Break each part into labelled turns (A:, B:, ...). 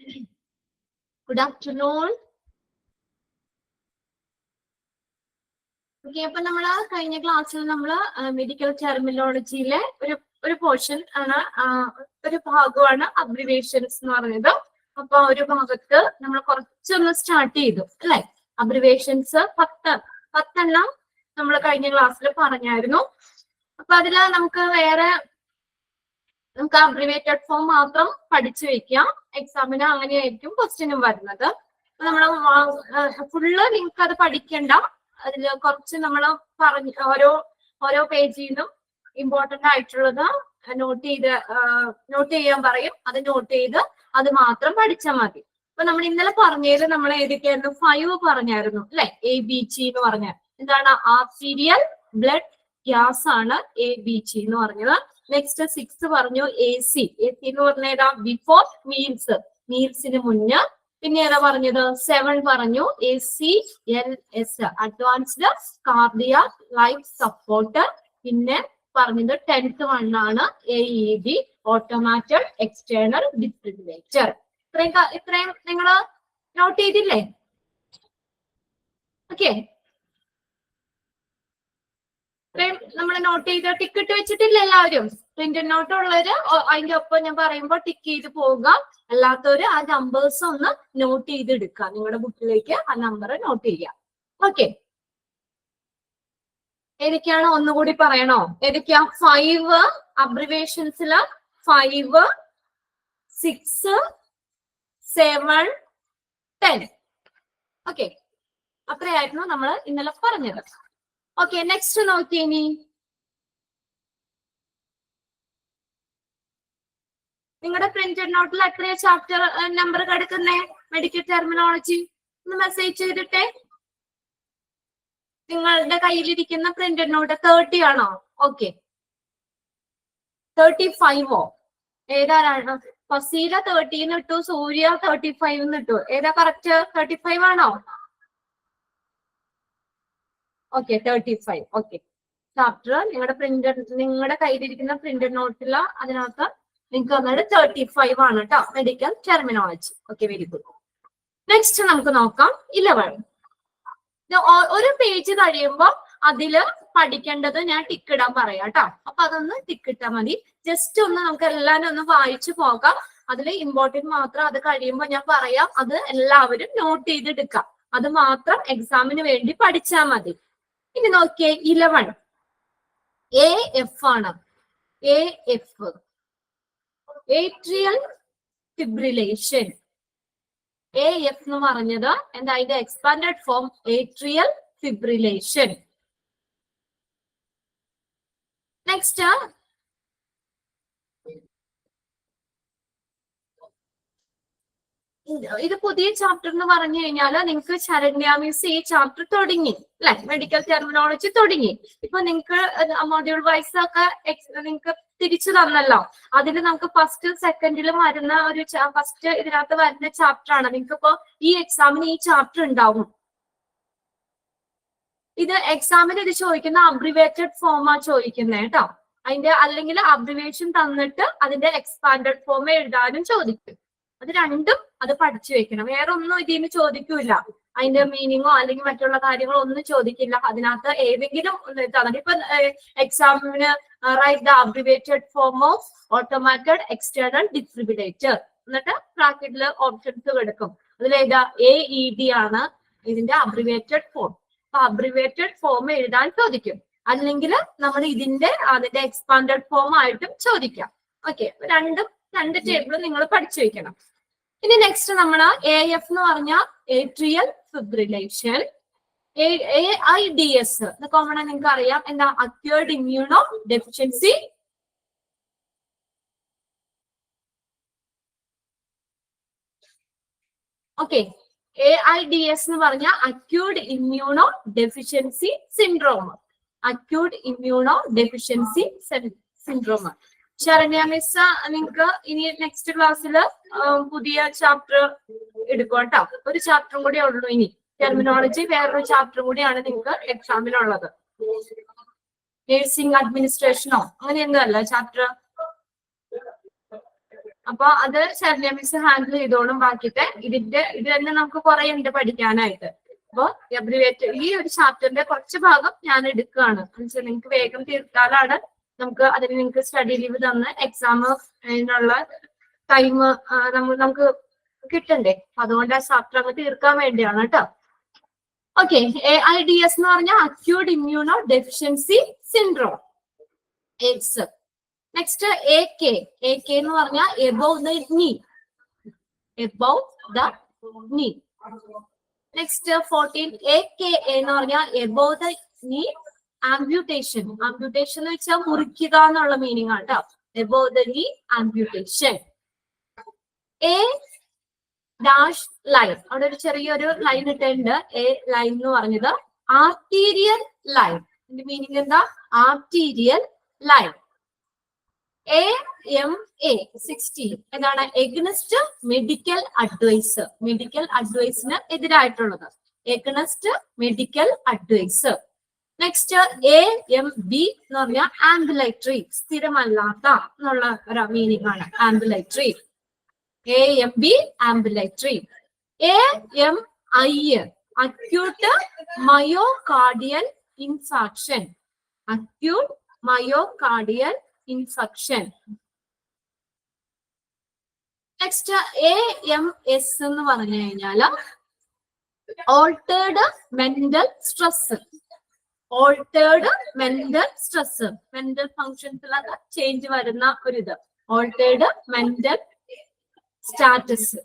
A: Good afternoon. Okay, അപ്പൊ നമ്മള് കഴിഞ്ഞ ക്ലാസ്സിൽ നമ്മള് മെഡിക്കൽ ടെർമിനോളജിയിലെ ഒരു പോർഷൻ ആണ്, ഒരു ഭാഗമാണ് അബ്രിവേഷൻസ് എന്ന് പറഞ്ഞത്. അപ്പൊ ഒരു ഭാഗത്ത് നമ്മൾ കുറച്ചൊന്ന് സ്റ്റാർട്ട് ചെയ്തു അല്ലെ. അബ്രിവേഷൻസ് 10 നമ്മൾ കഴിഞ്ഞ ക്ലാസ്സിൽ പറഞ്ഞായിരുന്നു. അപ്പൊ അതില് നമുക്ക് അബ്രിവേറ്റഡ് ഫോം മാത്രം പഠിച്ചു വെക്കാം. എക്സാമിന് അങ്ങനെയായിരിക്കും ക്വസ്റ്റ്യനും വരുന്നത്. നമ്മൾ ഫുള്ള് നിങ്ങൾക്ക് അത് പഠിക്കണ്ട. അതിൽ കുറച്ച് നമ്മൾ ഓരോ പേജിൽ നിന്നും ഇമ്പോർട്ടന്റ് ആയിട്ടുള്ളത് നോട്ട് ചെയ്യാൻ പറയും. അത് നോട്ട് ചെയ്ത് അത് മാത്രം പഠിച്ചാൽ മതി. അപ്പൊ നമ്മൾ ഇന്നലെ പറഞ്ഞതിൽ നമ്മൾ ഏതൊക്കെയായിരുന്നു? 5 പറഞ്ഞായിരുന്നു അല്ലെ. ABG എന്ന് പറഞ്ഞ എന്താണ്? ആർട്ടീരിയൽ ബ്ലഡ് ഗ്യാസ് ആണ് ABG എന്ന് പറഞ്ഞത്. നെക്സ്റ്റ് 6 പറഞ്ഞു AC എന്ന് പറഞ്ഞ ഏതാ? ബിഫോർ മീൽസിന് മുന്നേ. പിന്നെ ഏതാ പറഞ്ഞത്? 7 പറഞ്ഞു ACLS advanced cardiac life support. പിന്നെ പറഞ്ഞത് 10th ആണ് AED ഓട്ടോമാറ്റഡ് എക്സ്റ്റേണൽ ഡിഫിബ്രിലേറ്റർ. ഇത്രയും നിങ്ങൾ നോട്ട് ചെയ്തില്ലേ? ഓക്കെ, ഇത്രയും നമ്മൾ നോട്ട് ചെയ്ത് ടിക്കറ്റ് വെച്ചിട്ടില്ല എല്ലാവരും? പ്രിന്റഡ് നോട്ട് ഉള്ളവര് അതിന്റെ ഒപ്പം ഞാൻ പറയുമ്പോൾ ടിക്ക് ചെയ്ത് പോവുക. അല്ലാത്തവര് ആ നമ്പേഴ്സ് ഒന്ന് നോട്ട് ചെയ്ത് എടുക്കുക. നിങ്ങളുടെ ബുക്കിലേക്ക് ആ നമ്പർ നോട്ട് ചെയ്യുക. ഓക്കെ, ഏതൊക്കെയാണ് ഒന്നുകൂടി പറയണോ? ഏതൊക്കെയാ? 5 അബ്രിവേഷൻസില് 5, 6, 7, 10. ഓക്കെ, അത്രയായിരുന്നു നമ്മൾ ഇന്നലെ പറഞ്ഞത്. ഓക്കെ, നെക്സ്റ്റ് നോക്കിയേ. ഇനി നിങ്ങളുടെ പ്രിന്റഡ് നോട്ടിൽ എത്രയാ ചാപ്റ്റർ നമ്പർ കിടക്കുന്നേ? മെഡിക്കൽ ടെർമിനോളജി ഒന്ന് മെസ്സേജ് ചെയ്തിട്ടെ. നിങ്ങളുടെ കയ്യിലിരിക്കുന്ന പ്രിന്റഡ് നോട്ട് 30 ആണോ? ഓക്കെ, 35ഓ? ഏതാണ്? ഫസീല 30 ഇട്ടു, സൂര്യ 35 ഇട്ടു. ഏതാ കറക്റ്റ്? 35 ആണോ? ഓക്കെ, 35. ഓക്കെ, ചാപ്റ്റർ നിങ്ങളുടെ കയ്യിലിരിക്കുന്ന പ്രിന്റഡ് നോട്ടില് അതിനകത്ത് നിങ്ങൾക്ക് വന്നിട്ട് 35 ആണ് കേട്ടോ, medical terminology. Okay, very good. Next നമുക്ക് നോക്കാം 11. ഒരു പേജ് കഴിയുമ്പോൾ അതില് പഠിക്കേണ്ടത് ഞാൻ ടിക്ക് ഇടാൻ പറയാം കേട്ടോ. അപ്പൊ അതൊന്ന് ടിക്ക് ഇട്ടാൽ മതി. ജസ്റ്റ് ഒന്ന് നമുക്ക് എല്ലാവരും ഒന്ന് വായിച്ചു പോകാം. അതിൽ ഇമ്പോർട്ടന്റ് മാത്രം അത് കഴിയുമ്പോൾ ഞാൻ പറയാം. അത് എല്ലാവരും നോട്ട് ചെയ്തെടുക്കാം. അത് മാത്രം എക്സാമിന് വേണ്ടി പഠിച്ചാൽ മതി. ഇനി നോക്കിയേ 11 AF ആണ്. AF atrial fibrillation. AF എന്ന് പറഞ്ഞത് എന്താ? അതിന്റെ expanded form atrial fibrillation. Next ഇത് പുതിയ ചാപ്റ്റർ എന്ന് പറഞ്ഞു കഴിഞ്ഞാൽ നിങ്ങൾക്ക് ശരണ്യ മിസ് ഈ ചാപ്റ്റർ തുടങ്ങി അല്ലെ. മെഡിക്കൽ ടെർമിനോളജി തുടങ്ങി. ഇപ്പൊ നിങ്ങൾക്ക് മൊഡ്യൂൾ വൈസ് ഒക്കെ നിങ്ങൾക്ക് തിരിച്ചു തന്നല്ലോ. അതിൽ നമുക്ക് ഫസ്റ്റ് സെക്കൻഡിലും വരുന്ന ഫസ്റ്റ് ഇതിനകത്ത് വരുന്ന ചാപ്റ്റർ ആണ്. നിങ്ങൾക്ക് ഇപ്പോ ഈ എക്സാമിന് ഈ ചാപ്റ്റർ ഉണ്ടാവും. ഇത് എക്സാമിന് ഇത് ചോദിക്കുന്ന അബ്രിവേറ്റഡ് ഫോമാ ചോദിക്കുന്നത് കേട്ടോ. അല്ലെങ്കിൽ അബ്രിവേഷൻ തന്നിട്ട് അതിന്റെ എക്സ്പാൻഡഡ് ഫോം എഴുതാനും ചോദിക്കും. അത് രണ്ടും അത് പഠിച്ചു വെക്കണം. വേറെ ഒന്നും ഇതിന് ചോദിക്കൂല. അതിന്റെ മീനിങ്ങോ അല്ലെങ്കിൽ മറ്റുള്ള കാര്യങ്ങളോ ഒന്നും ചോദിക്കില്ല. അതിനകത്ത് ഏതെങ്കിലും ഒന്ന് ഇപ്പൊ എക്സാമിന് right the abbreviated form of automated external defibrillator എന്നിട്ട് ബ്രാക്കറ്റില് ഓപ്ഷൻസ് കിടക്കും. അതിലേതാ? AED ആണ് ഇതിന്റെ അബ്രിവേറ്റഡ് ഫോം. അപ്പൊ അബ്രിവേറ്റഡ് ഫോം എഴുതാൻ ചോദിക്കും. അല്ലെങ്കിൽ നമ്മൾ അതിന്റെ എക്സ്പാൻഡഡ് ഫോം ആയിട്ടും ചോദിക്കാം. ഓക്കെ, രണ്ട് ടേബിൾ നിങ്ങൾ പഠിച്ചു വെക്കണം. ഇനി നെക്സ്റ്റ് നമ്മള് AF എന്ന് പറഞ്ഞ ഏട്രിയൽ ഫിബ്രിലേഷൻ. AIDS കോമൺ നിങ്ങൾക്ക് അറിയാം. എന്താ? Acquired immuno deficiency. Okay, AIDS എന്ന് പറഞ്ഞ acute immunodeficiency syndrome. Acute immunodeficiency syndrome. Saranya miss നിങ്ങൾക്ക് ഇനി നെക്സ്റ്റ് ക്ലാസ്സിൽ പുതിയ ചാപ്റ്റർ എടുക്കും കേട്ടോ. ഒരു ചാപ്റ്ററും കൂടെ ഉള്ളൂ ഇനി. ടെർമിനോളജി വേറൊരു ചാപ്റ്ററും കൂടിയാണ് നിങ്ങൾക്ക് എക്സാമിനുള്ളത്. നഴ്സിംഗ് അഡ്മിനിസ്ട്രേഷനോ അങ്ങനെയൊന്നും അല്ല ചാപ്റ്റർ. അപ്പൊ അത് ശരണ്യ മിസ് ഹാൻഡിൽ ചെയ്തോളും. ബാക്കിത്തെ ഇത് തന്നെ നമുക്ക് കുറെ ഉണ്ട് പഠിക്കാനായിട്ട്. അപ്പൊ അബ്രിവേറ്റ് ഈ ഒരു ചാപ്റ്ററിന്റെ കുറച്ച് ഭാഗം ഞാൻ എടുക്കുകയാണ്. എന്നുവെച്ചാൽ നിങ്ങൾക്ക് വേഗം തീർത്താലാണ് നമുക്ക് അതിന് നിങ്ങൾക്ക് സ്റ്റഡി ലീവ് തന്ന് എക്സാമിനുള്ള ടൈം നമുക്ക് കിട്ടണ്ടേ. അതുകൊണ്ട് ആ ചാപ്റ്റർ അങ്ങ് തീർക്കാൻ വേണ്ടിയാണ് കേട്ടോ. ഓക്കെ, AIDS എന്ന് പറഞ്ഞാൽ acute immunodeficiency syndrome, AIDS. Next AK എന്ന് പറഞ്ഞാൽ above the knee, above the knee. Next 14 AKA എന്ന് പറഞ്ഞാൽ above the knee amputation. Amputation എന്ന് വെച്ചാൽ മുറിക്കുക എന്നുള്ള മീനിങ് ആണ് കേട്ടോ. Above the knee amputation. A dash line, അവിടെ ഒരു ചെറിയൊരു ലൈൻ ഇട്ടുണ്ട്. A ലൈൻ എന്ന് പറഞ്ഞത് ആർട്ടീരിയൽ ലൈൻ. ഇതിന്റെ മീനിങ് എന്താ? Arterial line. AMA 16 എന്താണ്? Against medical advice. മെഡിക്കൽ അഡ്വൈസിന് എതിരായിട്ടുള്ളത്. Against medical advice. Next AMB എന്ന് പറഞ്ഞാൽ ആംബുലേറ്ററി, സ്ഥിരമല്ലാത്ത എന്നുള്ള ഒരു മീനിങ് ആണ് ambulatory. AMB ambulatory. AMI acute myocardial infarction. Acute myocardial infection. Next AMS എന്ന് പറഞ്ഞു കഴിഞ്ഞാല് altered mental stress. Altered mental stress, mental ഫങ്ഷൻസിലൊക്കെ ചേഞ്ച് വരുന്ന ഒരിത്. Altered mental status,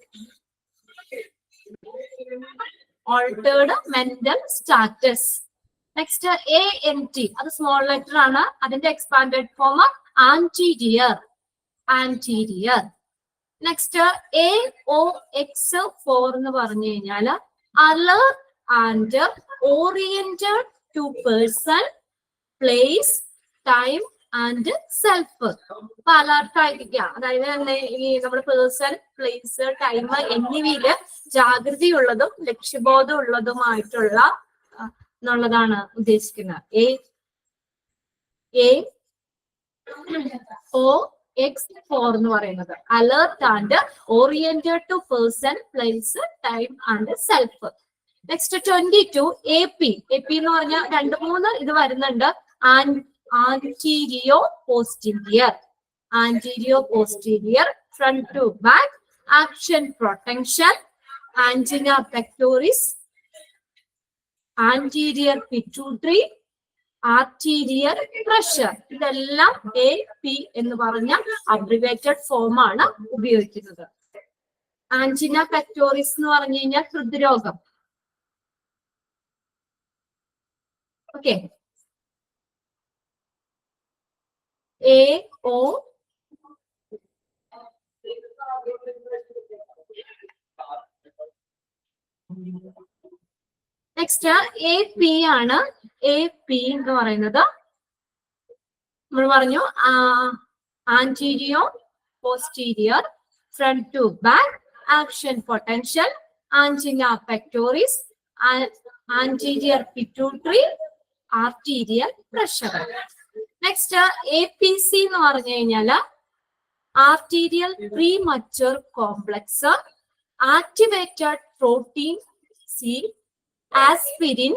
A: altered mental status. Next ANT, അത് സ്മോൾ ലെറ്റർ ആണ്. അതിന്റെ expanded form anterior, anterior. Next AOX4 എന്ന് പറഞ്ഞു കഴിഞ്ഞാല് alert and oriented to person, place, time and self. അപ്പൊ അലർട്ട് ആയിരിക്കുക, അതായത് ഈ നമ്മുടെ പേഴ്സൺ, പ്ലേസ്, ടൈം എന്നിവയില് ജാഗ്രതയുള്ളതും ലക്ഷ്യബോധം ഉള്ളതുമായിട്ടുള്ള എന്നുള്ളതാണ് ഉദ്ദേശിക്കുന്നത്. AOX4 എന്ന് പറയുന്നത് alert and oriented to person, place, time and self. Next 22 AP. AP എന്ന് പറഞ്ഞാൽ 2-3 ഇത് വരുന്നുണ്ട്. Antero posterior, antero posterior, front to back, action potential, angina pectoris, anterior pituitary, arterial pressure. ഇതെല്ലാം AP എന്ന് പറഞ്ഞ അബ്രിവേറ്റഡ് ഫോം ആണ് ഉപയോഗിക്കുന്നത്. ആന്റിന പെക്ടോറിസ് എന്ന് പറഞ്ഞു കഴിഞ്ഞാൽ ഹൃദ്രോഗം. ഓക്കെ, AO നെക്സ്റ്റ് AP ആണ്. AP എന്ന് പറയുന്നത് നമ്മൾ പറഞ്ഞു antero posterior, front to back, action potential, angina pectoris, anterior pituitary, arterial pressure. Next APC എന്ന് പറഞ്ഞു കഴിഞ്ഞാല് arterial premature complex, activated protein C, aspirin,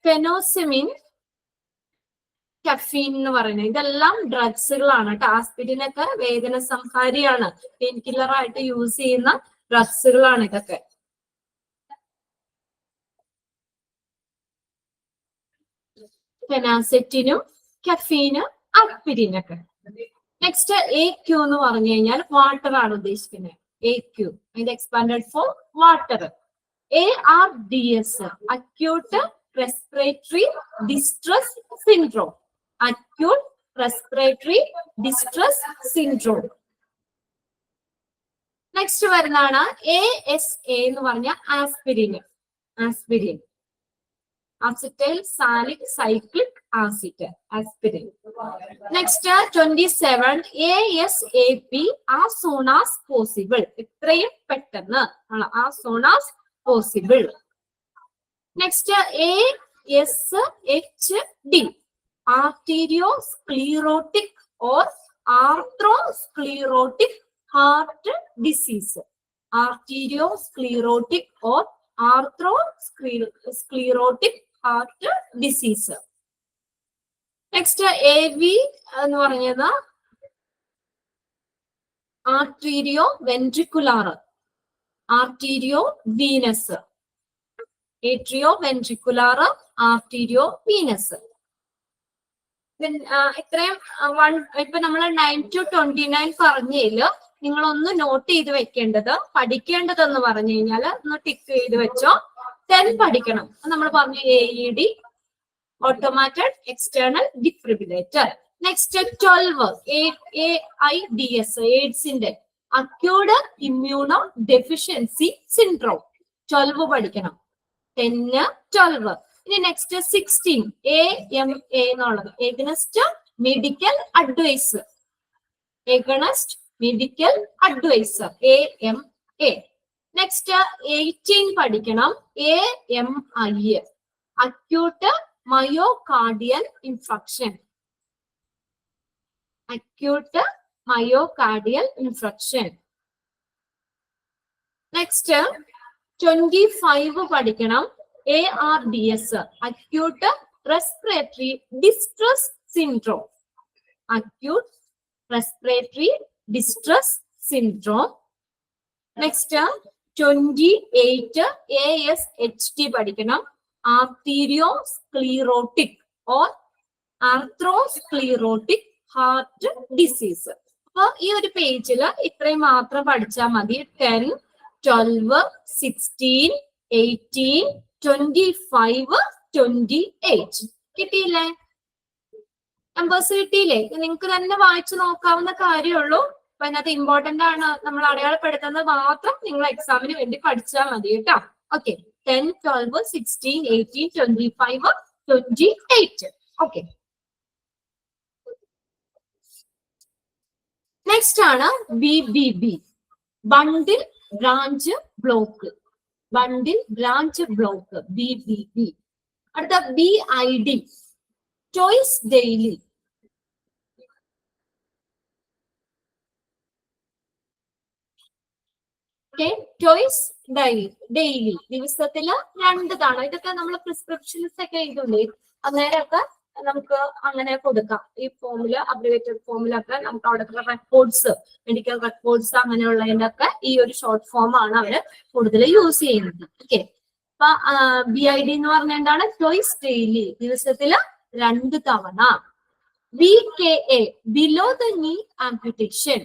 A: phenacetin, caffeine എന്ന് പറയുന്നത് ഇതെല്ലാം ഡ്രഗ്സുകളാണ് കേട്ടോ. ആസ്പിരിൻ ഒക്കെ വേദന സംഹാരിയാണ്, പെയിൻ കില്ലർ ആയിട്ട് യൂസ് ചെയ്യുന്ന ഡ്രഗ്സുകളാണ് ഇതൊക്കെ. ഫെനാസെറ്റിനും കഫീനും ആസ്പിരിനൊക്കെ. നെക്സ്റ്റ് AQ എന്ന് പറഞ്ഞു കഴിഞ്ഞാൽ വാട്ടർ ആണ് ഉദ്ദേശിക്കുന്നത്. AQ അതിന്റെ expanded form water. ARDS acute respiratory distress syndrome, acute respiratory distress syndrome. Next വരുന്നതാണ് ASA എന്ന് പറഞ്ഞ aspirin. Aspirin acetyl Salik cyclic acid, aspirin. Next 27 ASAP as soon as possible, എത്രയും പെട്ടെന്ന്, as soon as possible. Next ASHD arteriosclerotic or arthrosclerotic heart disease. Arteriosclerotic or arthrosclerotic heart disease. Next, AV എന്ന് പറഞ്ഞത് arterioventricular, arteriovenous, atrioventricular, arteriovenous. ഇത്രയും ഇപ്പൊ നമ്മൾ 9 to 29 പറഞ്ഞതില് നിങ്ങൾ ഒന്ന് not ചെയ്ത് വെക്കേണ്ടത്, പഠിക്കേണ്ടതെന്ന് പറഞ്ഞു കഴിഞ്ഞാൽ ഒന്ന് ടിക്ക് ചെയ്ത് വെച്ചോ. 10 പഠിക്കണം. നമ്മൾ പറഞ്ഞു AED, automated external defibrillator. Next 12 AIDS, എയ്ഡ്സിന്റെ അക്യൂട്ട് ഇമ്മ്യൂണോ ഡെഫിഷ്യൻസി സിൻഡ്രോം 12 പഠിക്കണം. 10, 12. ഇനി നെക്സ്റ്റ് 16 AMA എന്നുള്ളത് against medical advice, against medical adviser AMA. Next 18 പഠിക്കണം AMI, acute myocardial infarction, acute myocardial infarction. Next 25 പഠിക്കണം ARDS, acute respiratory distress syndrome, acute respiratory distress syndrome. Next 28 ASHT പഠിക്കണം, arteriosclerotic or arthrosclerotic heart disease. അപ്പൊ ഈ ഒരു പേജില് ഇത്രയും മാത്രം പഠിച്ചാൽ മതി. 10, 12, 16, 18, 25, 28 കിട്ടിയില്ലേ? നമ്പേഴ്സ് കിട്ടിയില്ലേ? നിങ്ങൾക്ക് തന്നെ വായിച്ചു നോക്കാവുന്ന കാര്യമുള്ളൂ. അപ്പൊ അതിനകത്ത് ഇമ്പോർട്ടന്റ് ആണ്, നമ്മൾ അടയാളപ്പെടുത്തുന്നത് മാത്രം നിങ്ങൾ എക്സാമിന് വേണ്ടി പഠിച്ചാൽ മതി കേട്ടോ. ഓക്കെ, 10, 12, 16, 18, 25, 28. ഓക്കെ, നെക്സ്റ്റ് ആണ് BBB, bundle branch block, bundle branch block BBB. അടുത്ത BID, twice daily. Twice daily, ദിവസത്തില് 2 തവണ. ഇതൊക്കെ നമ്മൾ പ്രിസ്ക്രിപ്ഷൻസ് ഒക്കെ എഴുതുന്നില്ലേ, അന്നേരമൊക്കെ നമുക്ക് അങ്ങനെ കൊടുക്കാം. ഈ ഫോമില്, അബ്രിവേറ്റഡ് ഫോമിലൊക്കെ നമുക്ക് അവിടെ റെക്കോർഡ്സ്, മെഡിക്കൽ റെക്കോർഡ്സ് അങ്ങനെയുള്ളതിന്റെ ഒക്കെ ഈ ഒരു ഷോർട്ട് ഫോം ആണ് അവര് കൂടുതൽ യൂസ് ചെയ്യുന്നത്. ഓക്കെ, അപ്പൊ BID എന്ന് പറഞ്ഞ എന്താണ്? ചോയ്സ് ഡെയിലി, ദിവസത്തില് 2 തവണ. BKA, below the knee amputation,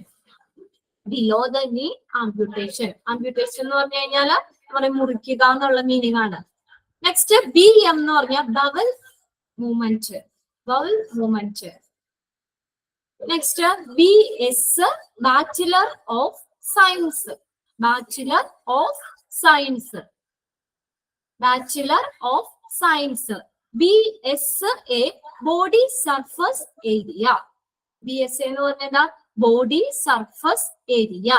A: below the knee amputation. Amputation എന്ന് പറഞ്ഞു കഴിഞ്ഞാൽ നമ്മുടെ മുറിക്കുക എന്നുള്ള മീനിങ് ആണ്. നെക്സ്റ്റ് BM എന്ന് പറഞ്ഞാൽ bowel movement, bowel movement. Next BS, bachelor of science, bachelor of science, bachelor of science. BSA, body surface area, BSA എന്ന് പറഞ്ഞാൽ body surface area.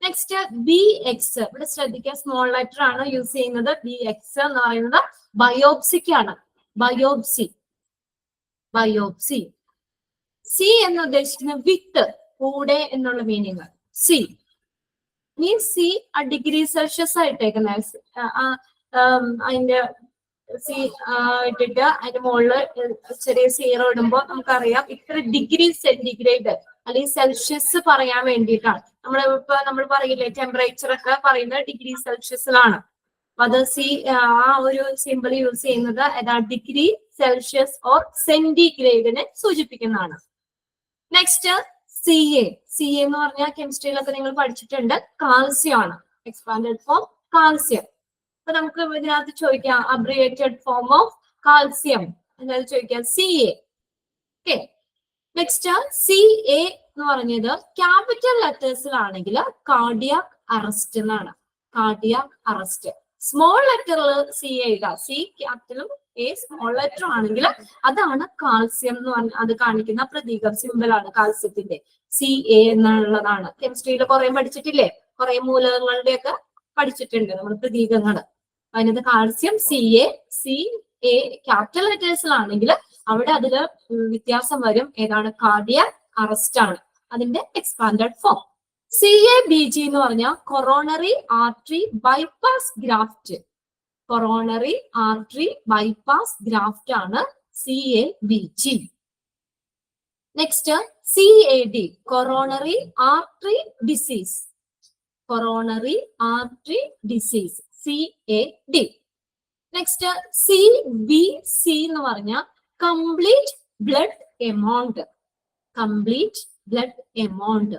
A: Next BX, ഇവിടെ ശ്രദ്ധിക്കുക, സ്മോൾ ലെറ്റർ ആണ് യൂസ് ചെയ്യുന്നത്. BX എന്ന് പറയുന്നത് ബയോപ്സിക്കാണ്, ബയോപ്സി, ബയോപ്സി. C എന്ന് ഉദ്ദേശിക്കുന്നത് വിത്ത്, കൂടെ എന്നുള്ള meaning. C means C degree Celsius ആയിട്ടേക്കുന്നത്. അതിന്റെ C ഇട്ടിട്ട് അതിന്റെ മുകളില് ചെറിയ 0 ഇടുമ്പോ നമുക്കറിയാം ഇത്ര ഡിഗ്രി സെന്റിഗ്രേഡ് അല്ലെങ്കിൽ സെൽഷ്യസ് പറയാൻ വേണ്ടിയിട്ടാണ്. നമ്മൾ പറയില്ലേ, ടെമ്പറേച്ചർ ഒക്കെ പറയുന്നത് ഡിഗ്രി സെൽഷ്യസിലാണ്. അത് ആ ഒരു സിമ്പിൾ യൂസ് ചെയ്യുന്നത് ഏതാ? ഡിഗ്രി സെൽഷ്യസ് ഓർ സെന്റിഗ്രേഡിനെ സൂചിപ്പിക്കുന്നതാണ്. നെക്സ്റ്റ് CA, CA എന്ന് പറഞ്ഞാൽ കെമിസ്ട്രിയിലൊക്കെ നിങ്ങൾ പഠിച്ചിട്ടുണ്ട്, കാൽസ്യം ആണ്, എക്സ്പാൻഡഡ് ഫോം കാൽസ്യം. അപ്പൊ നമുക്ക് ഇതിനകത്ത് ചോദിക്കാം അബ്രിവേറ്റഡ് ഫോം ഓഫ് കാൽസ്യം എന്നാലും ചോദിക്കാം CA. ഓക്കെ, നെക്സ്റ്റ് CA എന്ന് പറഞ്ഞത് ക്യാപിറ്റൽ ലെറ്റേഴ്സിലാണെങ്കിൽ കാർഡിയാക് അറസ്റ്റ് എന്നാണ്, കാർഡിയാക് അറസ്റ്റ്. സ്മോൾ ലെറ്ററിൽ CA എഴുതാം, C ക്യാപിറ്റലും A സ്മോൾ ലെറ്റർ ആണെങ്കിൽ അതാണ് കാൽസ്യം എന്ന് പറഞ്ഞ അത് കാണിക്കുന്ന പ്രതീകം, സിമ്പിൾ ആണ് കാൽസ്യത്തിന്റെ. CA എന്നുള്ളതാണ്. കെമിസ്ട്രിയിൽ കുറെ പഠിച്ചിട്ടില്ലേ, കുറെ മൂലകങ്ങളുടെ ഒക്കെ പഠിച്ചിട്ടുണ്ട് നമ്മൾ പ്രതീകങ്ങൾ. അതിനകത്ത് calcium CA, C A capital ലെറ്റേഴ്സിലാണെങ്കിൽ അവിടെ അതില് വ്യത്യാസം വരും. ഏതാണ്? കാർഡിയാക് അറസ്റ്റ് ആണ് അതിന്റെ എക്സ്പാൻഡഡ് ഫോം. CABG എന്ന് പറഞ്ഞാൽ coronary artery bypass graft. Coronary artery bypass graft ആണ് CABG. Next CAD coronary artery disease. Coronary artery disease CAD. Next CBC എന്ന് പറഞ്ഞാൽ complete blood amount. Complete blood amount.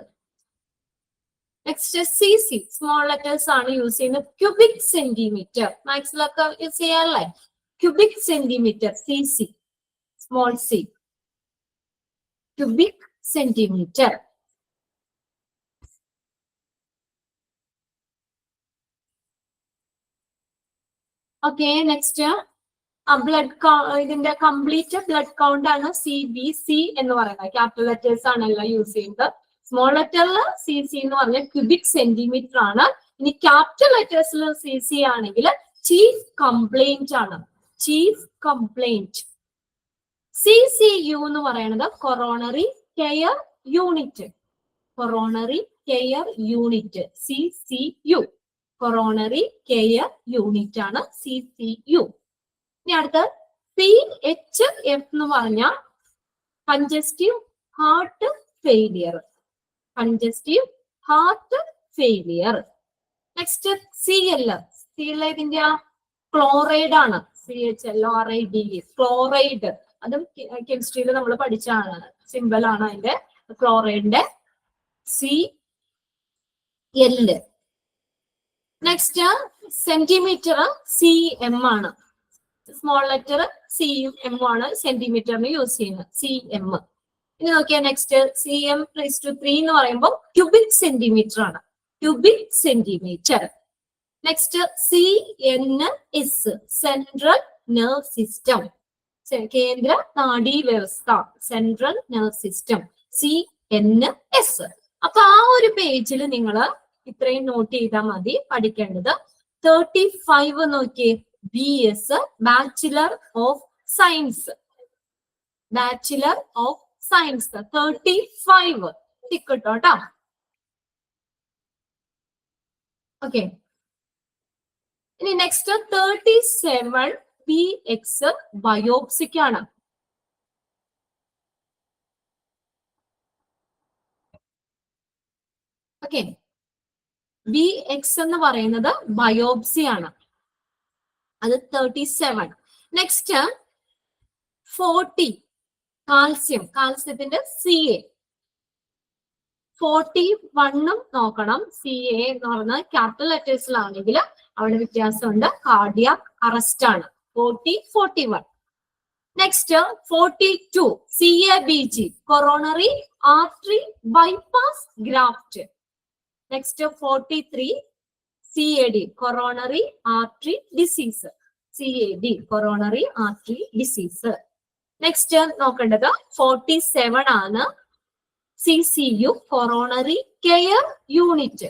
A: Next CC small letters ആണ് use ചെയ്യുന്നത്. Cubic centimetre മാത്സിലൊക്കെ use ചെയ്യാറില്ലേ? Cubic centimetre CC small c. Cubic centimetre. Okay, next blood ഇതിന്റെ complete blood count ആണ് CBC എന്ന് പറയുന്നത്. ക്യാപിറ്റൽ ലെറ്റേഴ്സ് ആണല്ലോ യൂസ് ചെയ്യുന്നത്. സ്മോൾ ലെറ്ററിൽ CC എന്ന് പറഞ്ഞാൽ ക്യൂബിക് സെന്റിമീറ്റർ ആണ്. ഇനി ക്യാപിറ്റൽ ലെറ്റേഴ്സിൽ CC ആണെങ്കിൽ ചീഫ് കംപ്ലൈന്റ് ആണ്. Chief complaint. CCU എന്ന് പറയുന്നത് coronary care unit. Coronary care unit CCU. Coronary care unit ആണ് CCU. ഇനി അടുത്ത് CHF എന്ന് പറഞ്ഞാൽ congestive heart failure. Congestive heart failure. Next CL. CL ഇതിന്റെ ക്ലോറൈഡ് ആണ്. CHLORID chloride. അതും കെമിസ്ട്രിയിൽ നമ്മൾ പഠിച്ചാണ്. സിമ്പിൾ ആണ് അതിന്റെ ക്ലോറൈഡിന്റെ CL. നെക്സ്റ്റ് സെന്റിമീറ്റർ CM ആണ്. സ്മോൾ ലെറ്റർ സിയും എം ആണ് സെന്റിമീറ്ററിന് യൂസ് ചെയ്യുന്നത്. CM. ഇനി നോക്കിയാൽ നെക്സ്റ്റ് CM⁻³ എന്ന് പറയുമ്പോൾ ക്യൂബിക് സെന്റിമീറ്റർ ആണ്. Cubic centimetre. Next CNS central nerve system. കേന്ദ്ര നാഡീ വ്യവസ്ഥ. Central nerve system CNS. അപ്പൊ ആ ഒരു പേജിൽ നിങ്ങൾ ഇത്രയും നോട്ട് ചെയ്താൽ മതി. പഠിക്കേണ്ടത് 35 നോക്കിയേ. BS bachelor of science. Bachelor of science 35 ടിക്കട്ടോ ട്ടോ. ഓക്കെ, ഇനി നെക്സ്റ്റ് 37 BX ബയോപ്സിക്കാണ്. ഓക്കെ, BX എന്ന് പറയുന്നത് ബയോപ്സി ആണ്. അത് 37. Next 40 calcium. കാൽസ്യത്തിന്റെ CA. 41 നോക്കണം. CA എന്ന് പറയുന്നത് ക്യാപിറ്റൽ ലെറ്റേഴ്സിലാണെങ്കിൽ അവിടെ വ്യത്യാസമുണ്ട്. കാർഡിയാക് അറസ്റ്റ് ആണ്. 40, 41. Next 42 CABG coronary artery bypass graft. Next 43 CAD coronary artery disease. CAD coronary artery disease. Next നോക്കേണ്ടത് 47 ആണ്. CCU coronary care unit.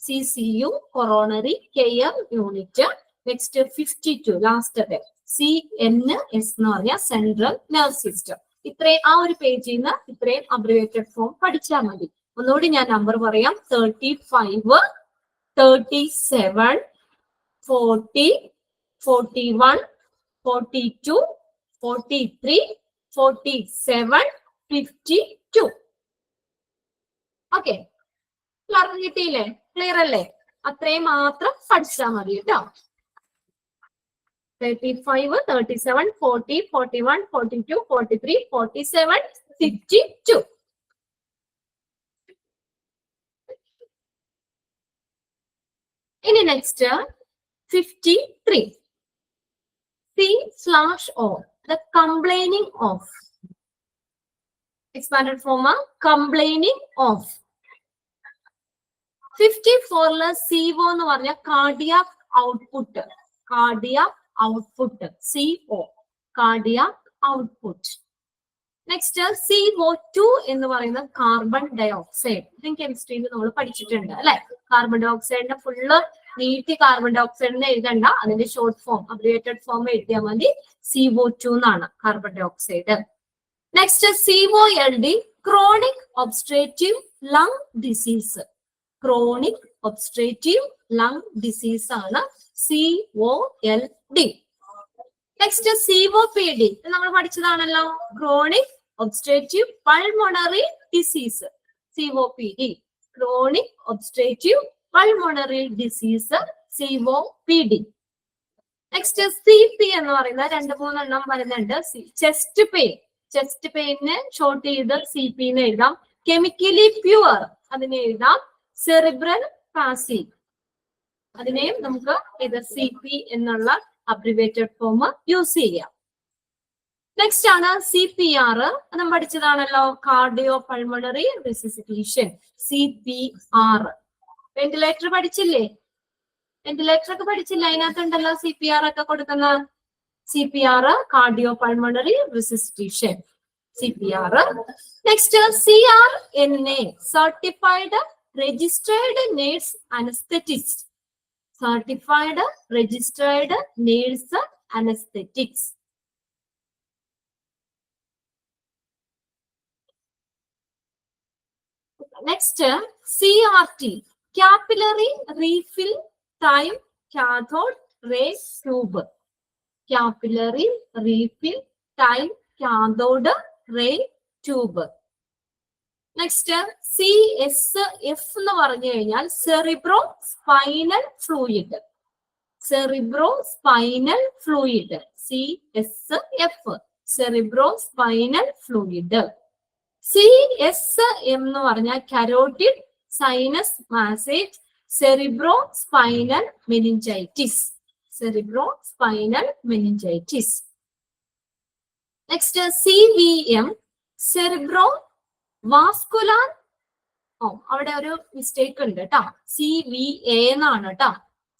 A: CCU coronary care unit. Next 52 ലാസ്റ്റത്തെ CNS എന്ന് പറഞ്ഞാൽ സെൻട്രൽ നെർവ് സിസ്റ്റം. ഇത്രയും ആ ഒരു പേജിൽ നിന്ന് ഇത്രയും അബ്രിവേറ്റഡ് ഫോം പഠിച്ചാൽ മതി. ഒന്നുകൂടി ഞാൻ നമ്പർ പറയാം. 35, 37, 40, 41, 42, 43, 47, 52. ഓക്കെ, കിട്ടിയില്ലേ? ക്ലിയർ അല്ലേ? അത്രയും മാത്രം പഠിച്ചാൽ മതി കേട്ടോ. 35, 37, 40, 41, 42, 43, 47, 52. ഇനി next 53 C/O the complaining of. Expanded form complaining of. 54 CO എന്ന് പറഞ്ഞ cardiac output. Cardiac output CO cardiac output. Next CO2 എന്ന് പറയുന്നത് കാർബൺ ഡയോക്സൈഡ്. ഇതിന് കെമിസ്ട്രിയിൽ നമ്മൾ പഠിച്ചിട്ടുണ്ട് അല്ലെ? കാർബൺ ഡയോക്സൈഡിന്റെ ഫുള്ള് നീട്ടി കാർബൺ ഡൈ ഓക്സൈഡ് എന്ന് എഴുതണ്ട, അതിന്റെ ഷോർട്ട് ഫോം അബ്രിവേറ്റഡ് ഫോം എഴുതിയാൽ മതി. CO2 എന്നാണ് carbon dioxide. Next COLD, chronic obstructive lung disease. Chronic obstructive lung disease ആണ് COLD. നെക്സ്റ്റ് COPD, നമ്മൾ പഠിച്ചതാണല്ലോ, chronic obstructive pulmonary disease. COPD, chronic obstructive pulmonary disease, COPD. Next CP എന്ന് പറയുന്ന 2-3 എണ്ണം വരുന്നുണ്ട്. ചെസ്റ്റ് പെയിൻ, ചെസ്റ്റ് പെയിന് short ചെയ്ത് CP എന്ന് എഴുതാം. കെമിക്കലി പ്യുവർ അതിനെ എഴുതാം സെറിബ്രൽ പാസി, അതിനെയും നമുക്ക് ഇത് CP എന്നുള്ള അബ്രിവേറ്റഡ് ഫോം യൂസ് ചെയ്യാം. നെക്സ്റ്റ് ആണ് CPR, നമ്മൾ പഠിച്ചതാണല്ലോ, cardio pulmonary resuscitation, CPR. Ventilator പഠിച്ചില്ലേ? വെന്റിലേറ്റർ ഒക്കെ പഠിച്ചില്ല, അതിനകത്തുണ്ടല്ലോ CPR ഒക്കെ കൊടുക്കുന്ന. CPR cardio pulmonary resuscitation, CPR. Next CRNA, certified registered nurse anaesthetics. Certified registered nurse anaesthetics. Next CRT, capillary refill time cathode ray tube. Capillary refill time cathode ray tube. Next CSF എന്ന് പറഞ്ഞു കഴിഞ്ഞാൽ cerebro spinal fluid. Cerebro spinal fluid, CSF, cerebro spinal fluid. CSM എന്ന് പറഞ്ഞാൽ carotid sinus massage cerebro spinal meningitis. Cerebro spinal meningitis. Next CVM, cerebro vascular. അവിടെ ഒരു mistake ഉണ്ട് കേട്ടോ, CVA എന്നാണ് കേട്ടോ.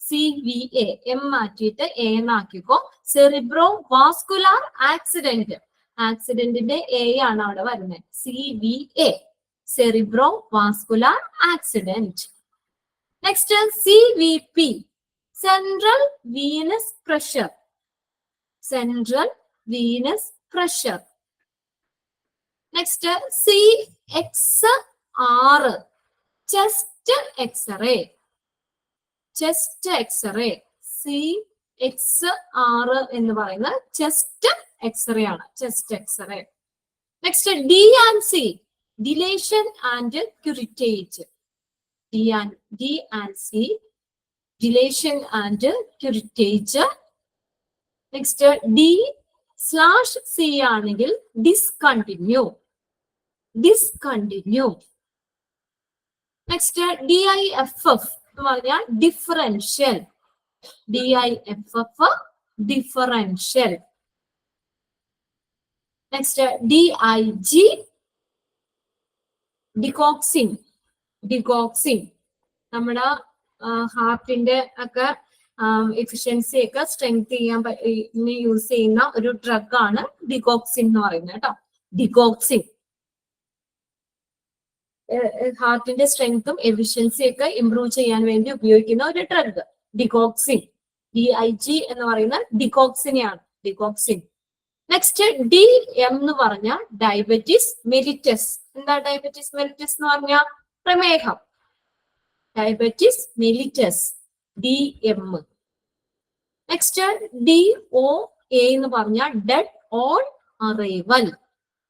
A: CVA, M മാറ്റിയിട്ട് A എന്നാക്കിക്കോ. സെറിബ്രോ വാസ്കുലാർ ആക്സിഡന്റ്, ആക്സിഡന്റിന്റെ A ആണ് അവിടെ വരുന്നത്. CVA, cerebro vascular accident. Next CVP, central venous pressure. Central venous pressure. Next CXR, chest x-ray. Chest x-ray, CXR എന്ന് പറയുന്നത് ചെസ്റ്റ് എക്സ്റേ ആണ്, chest x-ray. Next D&C, dilation and curettage. D&C, dilation and curettage. Next D/C ആണെങ്കിൽ discontinue. Discontinue. Next DIFF എന്ന് പറഞ്ഞാൽ differential. DIFF, differential. Next DIG, digoxin. Digoxin നമ്മുടെ ഹാർട്ടിന്റെ ഒക്കെ efficiency ഒക്കെ സ്ട്രെങ്ത് ചെയ്യാൻ യൂസ് ചെയ്യുന്ന ഒരു ഡ്രഗ് ആണ് ഡികോക്സിൻ എന്ന് പറയുന്നത് കേട്ടോ. ഡികോക്സിൻ ഹാർട്ടിന്റെ സ്ട്രെങ്തും എഫിഷ്യൻസിയും ഒക്കെ ഇംപ്രൂവ് ചെയ്യാൻ വേണ്ടി ഉപയോഗിക്കുന്ന ഒരു ഡ്രഗ്, ഡികോക്സിൻ. DIG എന്ന് പറയുന്ന ഡികോക്സിനെയാണ്, ഡികോക്സിൻ. നെക്സ്റ്റ് DM എന്ന് പറഞ്ഞാൽ ഡയബറ്റിസ് മെലിറ്റസ്. എന്താ ഡയബറ്റിസ് മെലിറ്റസ് എന്ന് പറഞ്ഞാൽ? പ്രമേഹം. Diabetes mellitus, DM. Next DOA എന്ന് പറഞ്ഞാൽ dead on arrival.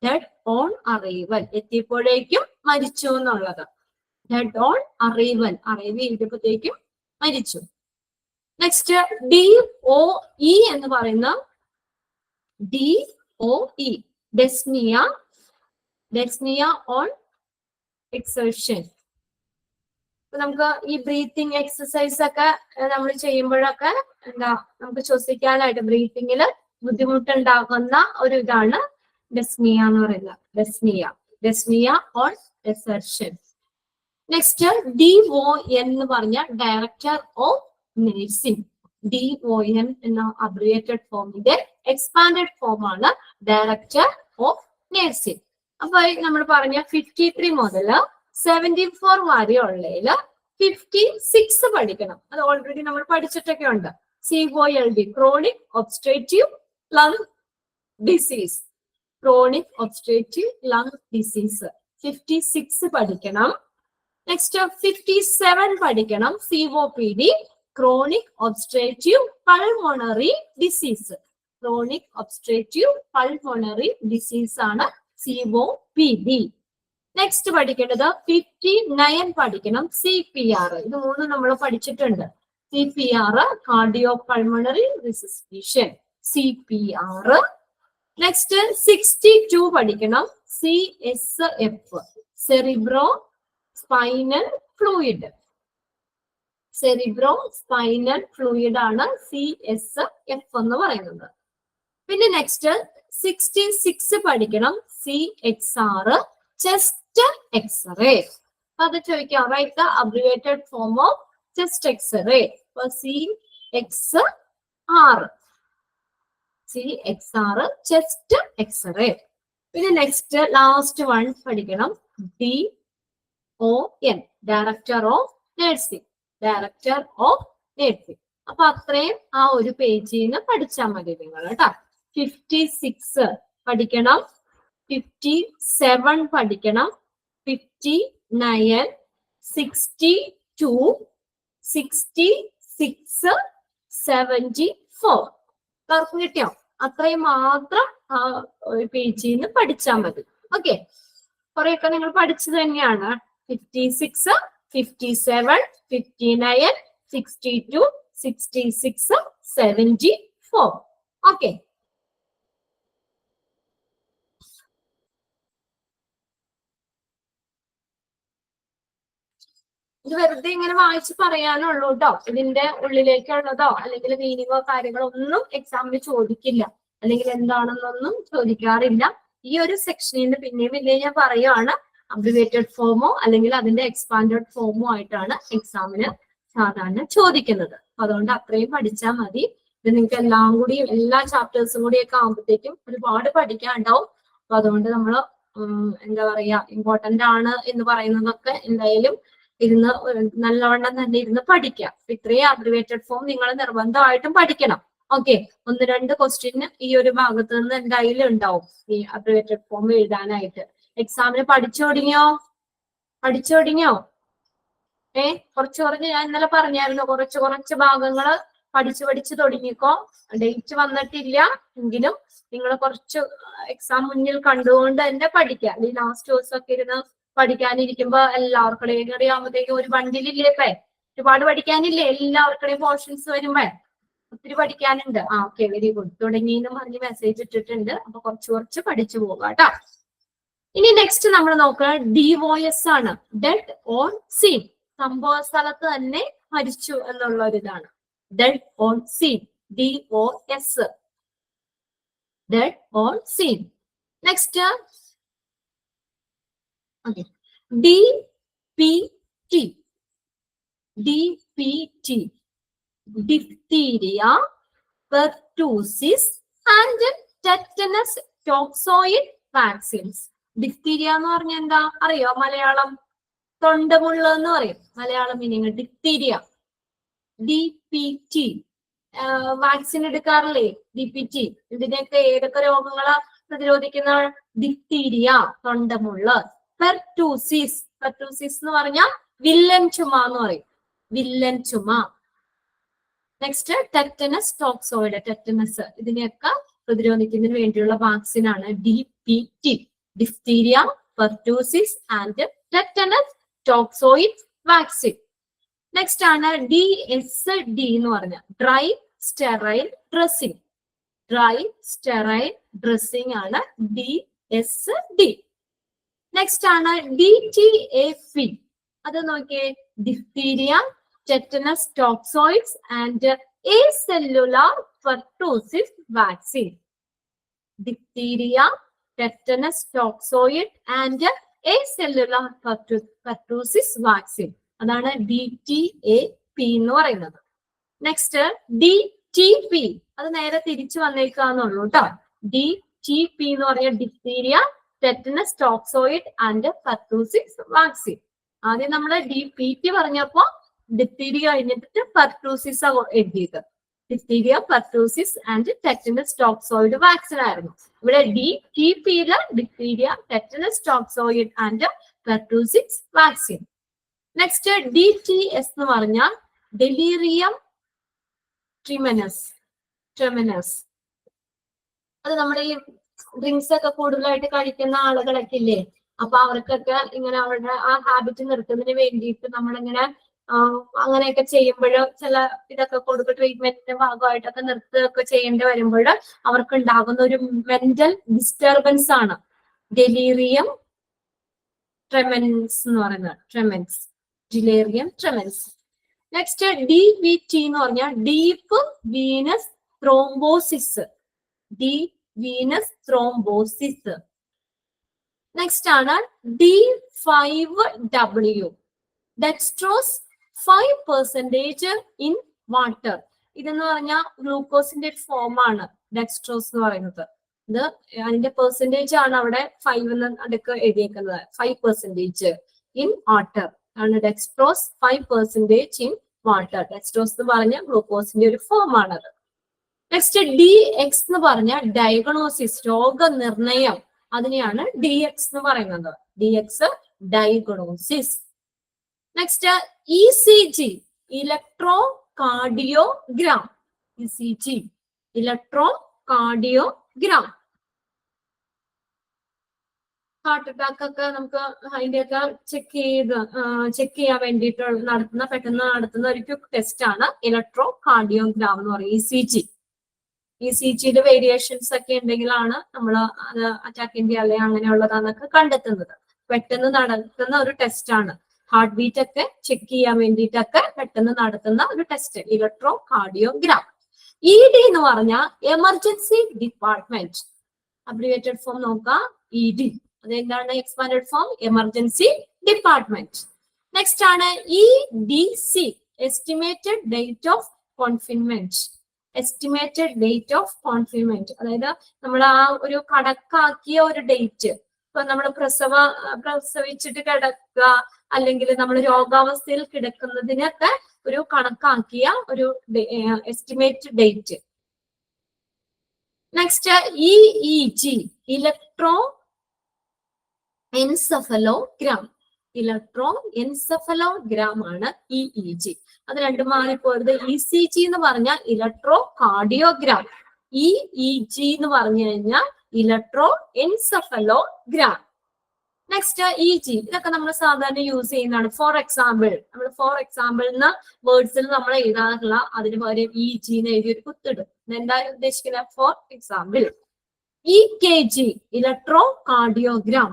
A: Dead on arrival, എത്തിയപ്പോഴേക്കും മരിച്ചു എന്നുള്ളത്. ഡെഡ് ഓൺ അറൈവൽ, അറൈവ് ചെയ്തപ്പോഴത്തേക്കും മരിച്ചു. നെക്സ്റ്റ് DOE എന്ന് പറയുന്ന DOE, dyspnoea. Dyspnoea on exertion. നമുക്ക് ഈ ബ്രീത്തിങ് എക്സസൈസ് ഒക്കെ നമ്മൾ ചെയ്യുമ്പോഴൊക്കെ എന്താ നമുക്ക് ശ്വസിക്കാനായിട്ട് ബ്രീത്തിങ്ങിൽ ബുദ്ധിമുട്ടുണ്ടാകുന്ന ഒരു ഇതാണ് ഡെസ്നിയ എന്ന് പറയുന്നത്. ഡെസ്നിയ, dyspnoea on exertion. Next DON എന്ന് പറഞ്ഞ ഡയറക്ടർ ഓഫ് നഴ്സിംഗ്. DON എന്ന അബ്രിയേറ്റഡ് ഫോമിന്റെ എക്സ്പാൻഡഡ് ഫോം ആണ് ഡയറക്ടർ ഓഫ് നഴ്സിംഗ്. അപ്പൊ നമ്മൾ പറഞ്ഞ 53 മുതൽ 74 വരെയുള്ളതിൽ 56 പഠിക്കണം. അത് ഓൾറെഡി നമ്മൾ പഠിച്ചിട്ടൊക്കെ ഉണ്ട്. COLD, chronic obstructive lung disease. Chronic obstructive lung disease 56 പഠിക്കണം. നെക്സ്റ്റ് 57 പഠിക്കണം. COPD, chronic obstructive pulmonary disease. Chronic obstructive pulmonary disease ആണ് COPD. നെക്സ്റ്റ് പഠിക്കേണ്ടത് 59 പഠിക്കണം. CPR. ഇത് മൂന്നും നമ്മൾ പഠിച്ചിട്ടുണ്ട്. CPR, cardio pulmonary resuscitation, CPR. Next 62 പഠിക്കണം. CSF, cerebro spinal fluid. Cerebro spinal fluid ആണ് CSF എന്ന് പറയുന്നത്. പിന്നെ നെക്സ്റ്റ് 66 പഠിക്കണം. CXR, chest X ray. അത് ചോദിക്കാം. Write the abbreviated form of chest x-ray. CXR, chest X ray. പിന്നെ നെക്സ്റ്റ് ലാസ്റ്റ് വൺ പഠിക്കണം. DON, director of nursing. Director of nursing. അപ്പൊ അത്രയും ആ ഒരു പേജിൽ നിന്ന് പഠിച്ചാൽ മതി നിങ്ങൾ കേട്ടോ. 56 പഠിക്കണം. 57 പഠിക്കണം. 59, 62, 66, 74. ക്ലാസ് കിട്ടിയോ? അത്രയും മാത്രം ആ ഒരു പേജിൽ നിന്ന് പഠിച്ചാൽ മതി. ഓക്കെ, കുറെയൊക്കെ നിങ്ങൾ പഠിച്ചു തന്നെയാണ്. 56, 57, 59, 62, 66, 74. ഓക്കെ, ഇത് വെറുതെ ഇങ്ങനെ വായിച്ച് പറയാനുള്ളൂ കേട്ടോ. ഇതിന്റെ ഉള്ളിലേക്കുള്ളതോ അല്ലെങ്കിൽ മീനിങ്ങോ കാര്യങ്ങളോ ഒന്നും എക്സാമിന് ചോദിക്കില്ല, അല്ലെങ്കിൽ എന്താണെന്നൊന്നും ചോദിക്കാറില്ല. ഈ ഒരു സെക്ഷനിൽ നിന്ന് പിന്നെ ഞാൻ പറയുകയാണ്, അബ്രിവേറ്റഡ് ഫോമോ അല്ലെങ്കിൽ അതിന്റെ എക്സ്പാൻഡഡ് ഫോമോ ആയിട്ടാണ് എക്സാമിന് സാധാരണ ചോദിക്കുന്നത്. അതുകൊണ്ട് അത്രയും പഠിച്ചാൽ മതി. ഇത് നിങ്ങൾക്ക് എല്ലാം കൂടി എല്ലാ ചാപ്റ്റേഴ്സും കൂടിയൊക്കെ ആകുമ്പോഴത്തേക്കും ഒരുപാട് പഠിക്കാനുണ്ടാവും. അപ്പൊ അതുകൊണ്ട് നമ്മൾ എന്താ പറയാ, ഇമ്പോർട്ടന്റ് ആണ് എന്ന് പറയുന്നതൊക്കെ എന്തായാലും ഇരുന്ന് നല്ലവണ്ണം തന്നെ ഇരുന്ന് പഠിക്കാം. ഇത്രയും അബ്രിവേറ്റഡ് ഫോം നിങ്ങൾ നിർബന്ധമായിട്ടും പഠിക്കണം. ഓക്കെ, 1-2 ക്വസ്റ്റ്യന് ഈ ഒരു ഭാഗത്ത് നിന്ന് എന്തായാലും ഉണ്ടാവും ഈ അബ്രിവേറ്റഡ് ഫോം എഴുതാനായിട്ട്. എക്സാമിന് പഠിച്ചു തുടങ്ങിയോ? കുറച്ച് ഞാൻ ഇന്നലെ പറഞ്ഞായിരുന്നു, കുറച്ച് ഭാഗങ്ങൾ പഠിച്ചു തുടങ്ങിക്കോ. ഡേറ്റ് വന്നിട്ടില്ല എങ്കിലും നിങ്ങൾ കുറച്ച് എക്സാം മുന്നിൽ കണ്ടുകൊണ്ട് തന്നെ പഠിക്കാം. ഈ ലാസ്റ്റ് ദിവസമൊക്കെ ഇരുന്ന് പഠിക്കാനിരിക്കുമ്പോ എല്ലാവർക്കും ആകുമ്പോഴത്തേക്കും ഒരു ബണ്ടിലില്ലേ, ഒരുപാട് പഠിക്കാനില്ലേ, എല്ലാവർക്കും പോർഷൻസ് വരുമ്പോ ഒത്തിരി പഠിക്കാനുണ്ട്. Okay, very good. തുടങ്ങിയെന്ന് പറഞ്ഞ് മെസ്സേജ് ഇട്ടിട്ടുണ്ട്. അപ്പൊ കുറച്ച് പഠിച്ചു പോകാം കേട്ടോ. ഇനി നെക്സ്റ്റ് നമ്മൾ നോക്കുക DOS ആണ്. Dead on scene. സംഭവ സ്ഥലത്ത് തന്നെ മരിച്ചു എന്നുള്ള ഒരു ഇതാണ്. Dead on scene, DOS, dead on scene. Next DPT, diphtheria, pertussis and tetanus toxoid vaccines. Diphtheria എന്ന് പറഞ്ഞാൽ എന്താ അറിയോ? മലയാളം തൊണ്ടമുള്ള എന്ന് പറയും. Malayalam meaning diphtheria. DPT vaccine എടുക്കാറില്ലേ? DPT. ഇതിനൊക്കെ ഏതൊക്കെ രോഗങ്ങളെ പ്രതിരോധിക്കുന്ന? ഡിഫ്തീരിയ, തൊണ്ടമുള്ള. പെർട്ടൂസിസ് എന്ന് പറഞ്ഞാൽ വില്ലൻ ചുമ എന്ന് പറയും. വില്ലൻ ചുമ. Next tetanus toxoid, tetanus. ഇതിനെയൊക്കെ പ്രതിരോധിക്കുന്നതിന് വേണ്ടിയുള്ള വാക്സിൻ ആണ് DPT. Diphtheria, pertussis and tetanus toxoid vaccine. Next ആണ് DSD എന്ന് പറഞ്ഞ dry sterile dressing. Dry sterile dressing ആണ് DSD. നെക്സ്റ്റ് ആണ് DTAP. അത് നോക്കിയേ, diphtheria, tetanus toxoids and acellular pertussis vaccine. Diphtheria, tetanus toxoid and acellular pertussis vaccine. അതാണ് DTAP എന്ന് പറയുന്നത്. Next DTP. അത് നേരെ തിരിച്ചു വന്നേക്കാന്നുള്ളൂ കേട്ടോ. DTP എന്ന് പറഞ്ഞ diphtheria, tetanus toxoid and pertussis vaccine. ആദ്യം നമ്മള് DPT പറഞ്ഞപ്പോ ഡിപ്തീരിയ കഴിഞ്ഞിട്ട് പെർട്ടൂസിസ് എഴുതിയത്. Diphtheria, pertussis and tetanus toxoid vaccine ആയിരുന്നു. ഇവിടെ DTP-യില് diphtheria, tetanus toxoid and pertussis vaccine. Next DTS എന്ന് പറഞ്ഞാൽ ഡെലീറിയം ട്രിമനസ്. അത് നമ്മുടെ ഈ ഡ്രിങ്ക്സ് ഒക്കെ കൂടുതലായിട്ട് കഴിക്കുന്ന ആളുകളൊക്കെ ഇല്ലേ, അപ്പൊ അവർക്കൊക്കെ ഇങ്ങനെ അവരുടെ ആ ഹാബിറ്റ് നിർത്തുന്നതിന് വേണ്ടിയിട്ട് നമ്മളിങ്ങനെ അങ്ങനെയൊക്കെ ചെയ്യുമ്പോൾ ചില ഇതൊക്കെ കൊടുക്കുക, ട്രീറ്റ്മെന്റിന്റെ ഭാഗമായിട്ടൊക്കെ നിർത്തുകയൊക്കെ ചെയ്യേണ്ടി വരുമ്പോൾ അവർക്ക് ഉണ്ടാകുന്ന ഒരു മെന്റൽ ഡിസ്റ്റർബൻസ് ആണ് ഡെലീറിയം ട്രെമൻസ് എന്ന് പറയുന്നത്. Delirium tremens. നെക്സ്റ്റ് DVT എന്ന് പറഞ്ഞാൽ ഡീപ്പ് വീനസ് ത്രോംബോസിസ്. നെക്സ്റ്റ് ആണ് D5W, ഡെക്സ്ട്രോസ് 5% ഇൻ വാട്ടർ. ഇതെന്ന് പറഞ്ഞാൽ ഗ്ലൂക്കോസിന്റെ ഒരു ഫോമാണ് ഡെക്സ്ട്രോസ് എന്ന് പറയുന്നത്. ഇത് അതിന്റെ പെർസെന്റേജ് ആണ് അവിടെ 5 എന്ന് അടുക്ക് എഴുതിയേക്കുന്നത്. 5% ഇൻ വാട്ടർ ആണ് ഡെക്സ്ട്രോസ്. 5% in water. ഡെക്സ്ട്രോസ് എന്ന് പറഞ്ഞ ഗ്ലൂക്കോസിന്റെ ഒരു ഫോം ആണത്. നെക്സ്റ്റ് DX എന്ന് പറഞ്ഞ ഡയഗ്നോസിസ്, രോഗനിർണയം. അതിനെയാണ് DX എന്ന് പറയുന്നത്. DX diagnosis. Next ECG, electro cardiogram. ECG electro cardiogram. Heart attack ഒക്കെ നമുക്ക് അതിന്റെയൊക്കെ ചെക്ക് ചെയ്യാൻ വേണ്ടിയിട്ട് പെട്ടെന്ന് നടത്തുന്ന ഒരു ക്വിക്ക് ടെസ്റ്റ് ആണ് ഇലക്ട്രോ കാർഡിയോഗ്രാം എന്ന് പറയും, ECG. ECGയുടെ വേരിയേഷൻസ് ഒക്കെ ഉണ്ടെങ്കിലാണ് നമ്മൾ അത് അറ്റാക്കിന്റെ അല്ലെങ്കിൽ അങ്ങനെയുള്ളതാന്നൊക്കെ കണ്ടെത്തുന്നത്. പെട്ടെന്ന് നടത്തുന്ന ഒരു ടെസ്റ്റ് ആണ്. ഹാർട്ട് ബീറ്റ് ഒക്കെ ചെക്ക് ചെയ്യാൻ വേണ്ടിയിട്ടൊക്കെ പെട്ടെന്ന് നടത്തുന്ന ഒരു ടെസ്റ്റ്, ഇലക്ട്രോ കാർഡിയോഗ്രാം. ED എന്ന് പറഞ്ഞാൽ എമർജൻസി ഡിപ്പാർട്ട്മെന്റ്. അബ്രിവേറ്റഡ് ഫോം നോക്കാം, ED. അതെന്താണ് expanded form? Emergency department. Next ആണ് EDC, എസ്റ്റിമേറ്റഡ് ഡേറ്റ് ഓഫ് കോൺഫിൻമെന്റ്. അതായത് നമ്മൾ ആ ഒരു കണക്കാക്കിയ ഒരു ഡേറ്റ്. ഇപ്പൊ നമ്മൾ പ്രസവിച്ചിട്ട് കിടക്കുക, അല്ലെങ്കിൽ നമ്മൾ രോഗാവസ്ഥയിൽ കിടക്കുന്നതിനൊക്കെ ഒരു കണക്കാക്കിയ ഒരു estimate date. Next EEG, electro encephalogram. ആണ് EEG. അത് രണ്ടും മാറിപ്പോയത്. ECG എന്ന് പറഞ്ഞാൽ ഇലക്ട്രോ കാർഡിയോഗ്രാം. EEG എന്ന് പറഞ്ഞു കഴിഞ്ഞാൽ ഇലക്ട്രോ എൻസെഫലോഗ്രാം. നെക്സ്റ്റ് EG, ഇതൊക്കെ നമ്മൾ സാധാരണ യൂസ് ചെയ്യുന്നതാണ്. ഫോർ എക്സാമ്പിൾ എന്ന വേർഡ്സിൽ നമ്മൾ എഴുതാറില്ല, അതിന് പകരം EG എന്ന് എഴുതി ഒരു കുത്തിടും. എന്താ ഉദ്ദേശിക്കുന്നത്? For example. EKG, electro cardiogram.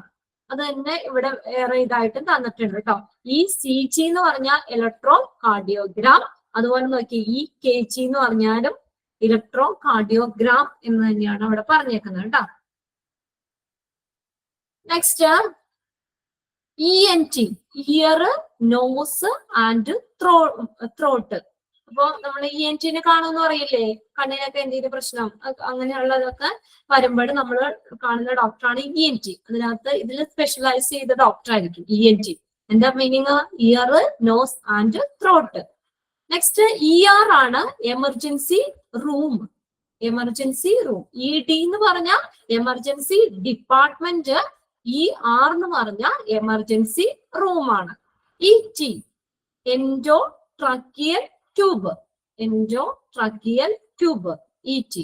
A: അത് തന്നെ ഇവിടെ വേറെ ഇതായിട്ട് തന്നിട്ടുണ്ട് കേട്ടോ. ECG എന്ന് പറഞ്ഞാൽ ഇലക്ട്രോ കാർഡിയോഗ്രാം. അതുപോലെ നോക്കി EKG എന്ന് പറഞ്ഞാലും ഇലക്ട്രോ കാർഡിയോഗ്രാം എന്ന് തന്നെയാണ് അവിടെ പറഞ്ഞേക്കുന്നത് കേട്ടോ. Next ENT, ear, nose and throat. അപ്പൊ നമ്മൾ ENT-നെ കാണുമെന്ന് പറയില്ലേ, കണ്ണിനൊക്കെ എന്തെങ്കിലും പ്രശ്നം അങ്ങനെയുള്ളതൊക്കെ വരുമ്പോൾ നമ്മൾ കാണുന്ന ഡോക്ടറാണ് ENT. അതിനകത്ത് ഇതിൽ സ്പെഷ്യലൈസ് ചെയ്ത ഡോക്ടർ ആയിരിക്കും ENT. എന്താ meaning? Ear, nose and throat. Next ER ആണ് എമർജൻസി റൂം. ED എന്ന് പറഞ്ഞാൽ എമർജൻസി ഡിപ്പാർട്ട്മെന്റ്. ER എന്ന് പറഞ്ഞാൽ എമർജൻസി റൂം ആണ്. ET, endo tracheal tube. ET.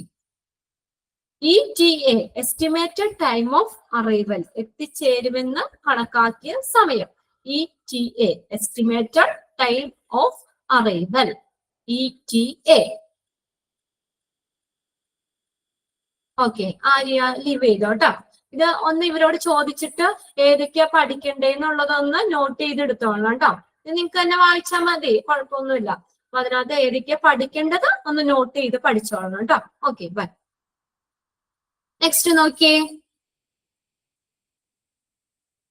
A: ETA, estimated time of arrival, എത്തിച്ചേരുമെന്ന് കണക്കാക്കിയ സമയം. ETA, estimated time of arrival. ETA. Okay, Arya leave ചെയ്തോട്ടോ. ഇത് ഒന്ന് ഇവരോട് ചോദിച്ചിട്ട് ഏതൊക്കെയാ പഠിക്കണ്ടേന്നുള്ളതൊന്ന് നോട്ട് ചെയ്തെടുത്തോളാം കേട്ടോ. ഇത് നിങ്ങൾക്ക് തന്നെ വായിച്ചാൽ മതി, കുഴപ്പമൊന്നുമില്ല. അപ്പൊ അതിനകത്ത് ഏതൊക്കെയാ പഠിക്കേണ്ടത് ഒന്ന് നോട്ട് ചെയ്ത് പഠിച്ചോളണം കേട്ടോ. Okay, by. നെക്സ്റ്റ് നോക്കിയേ.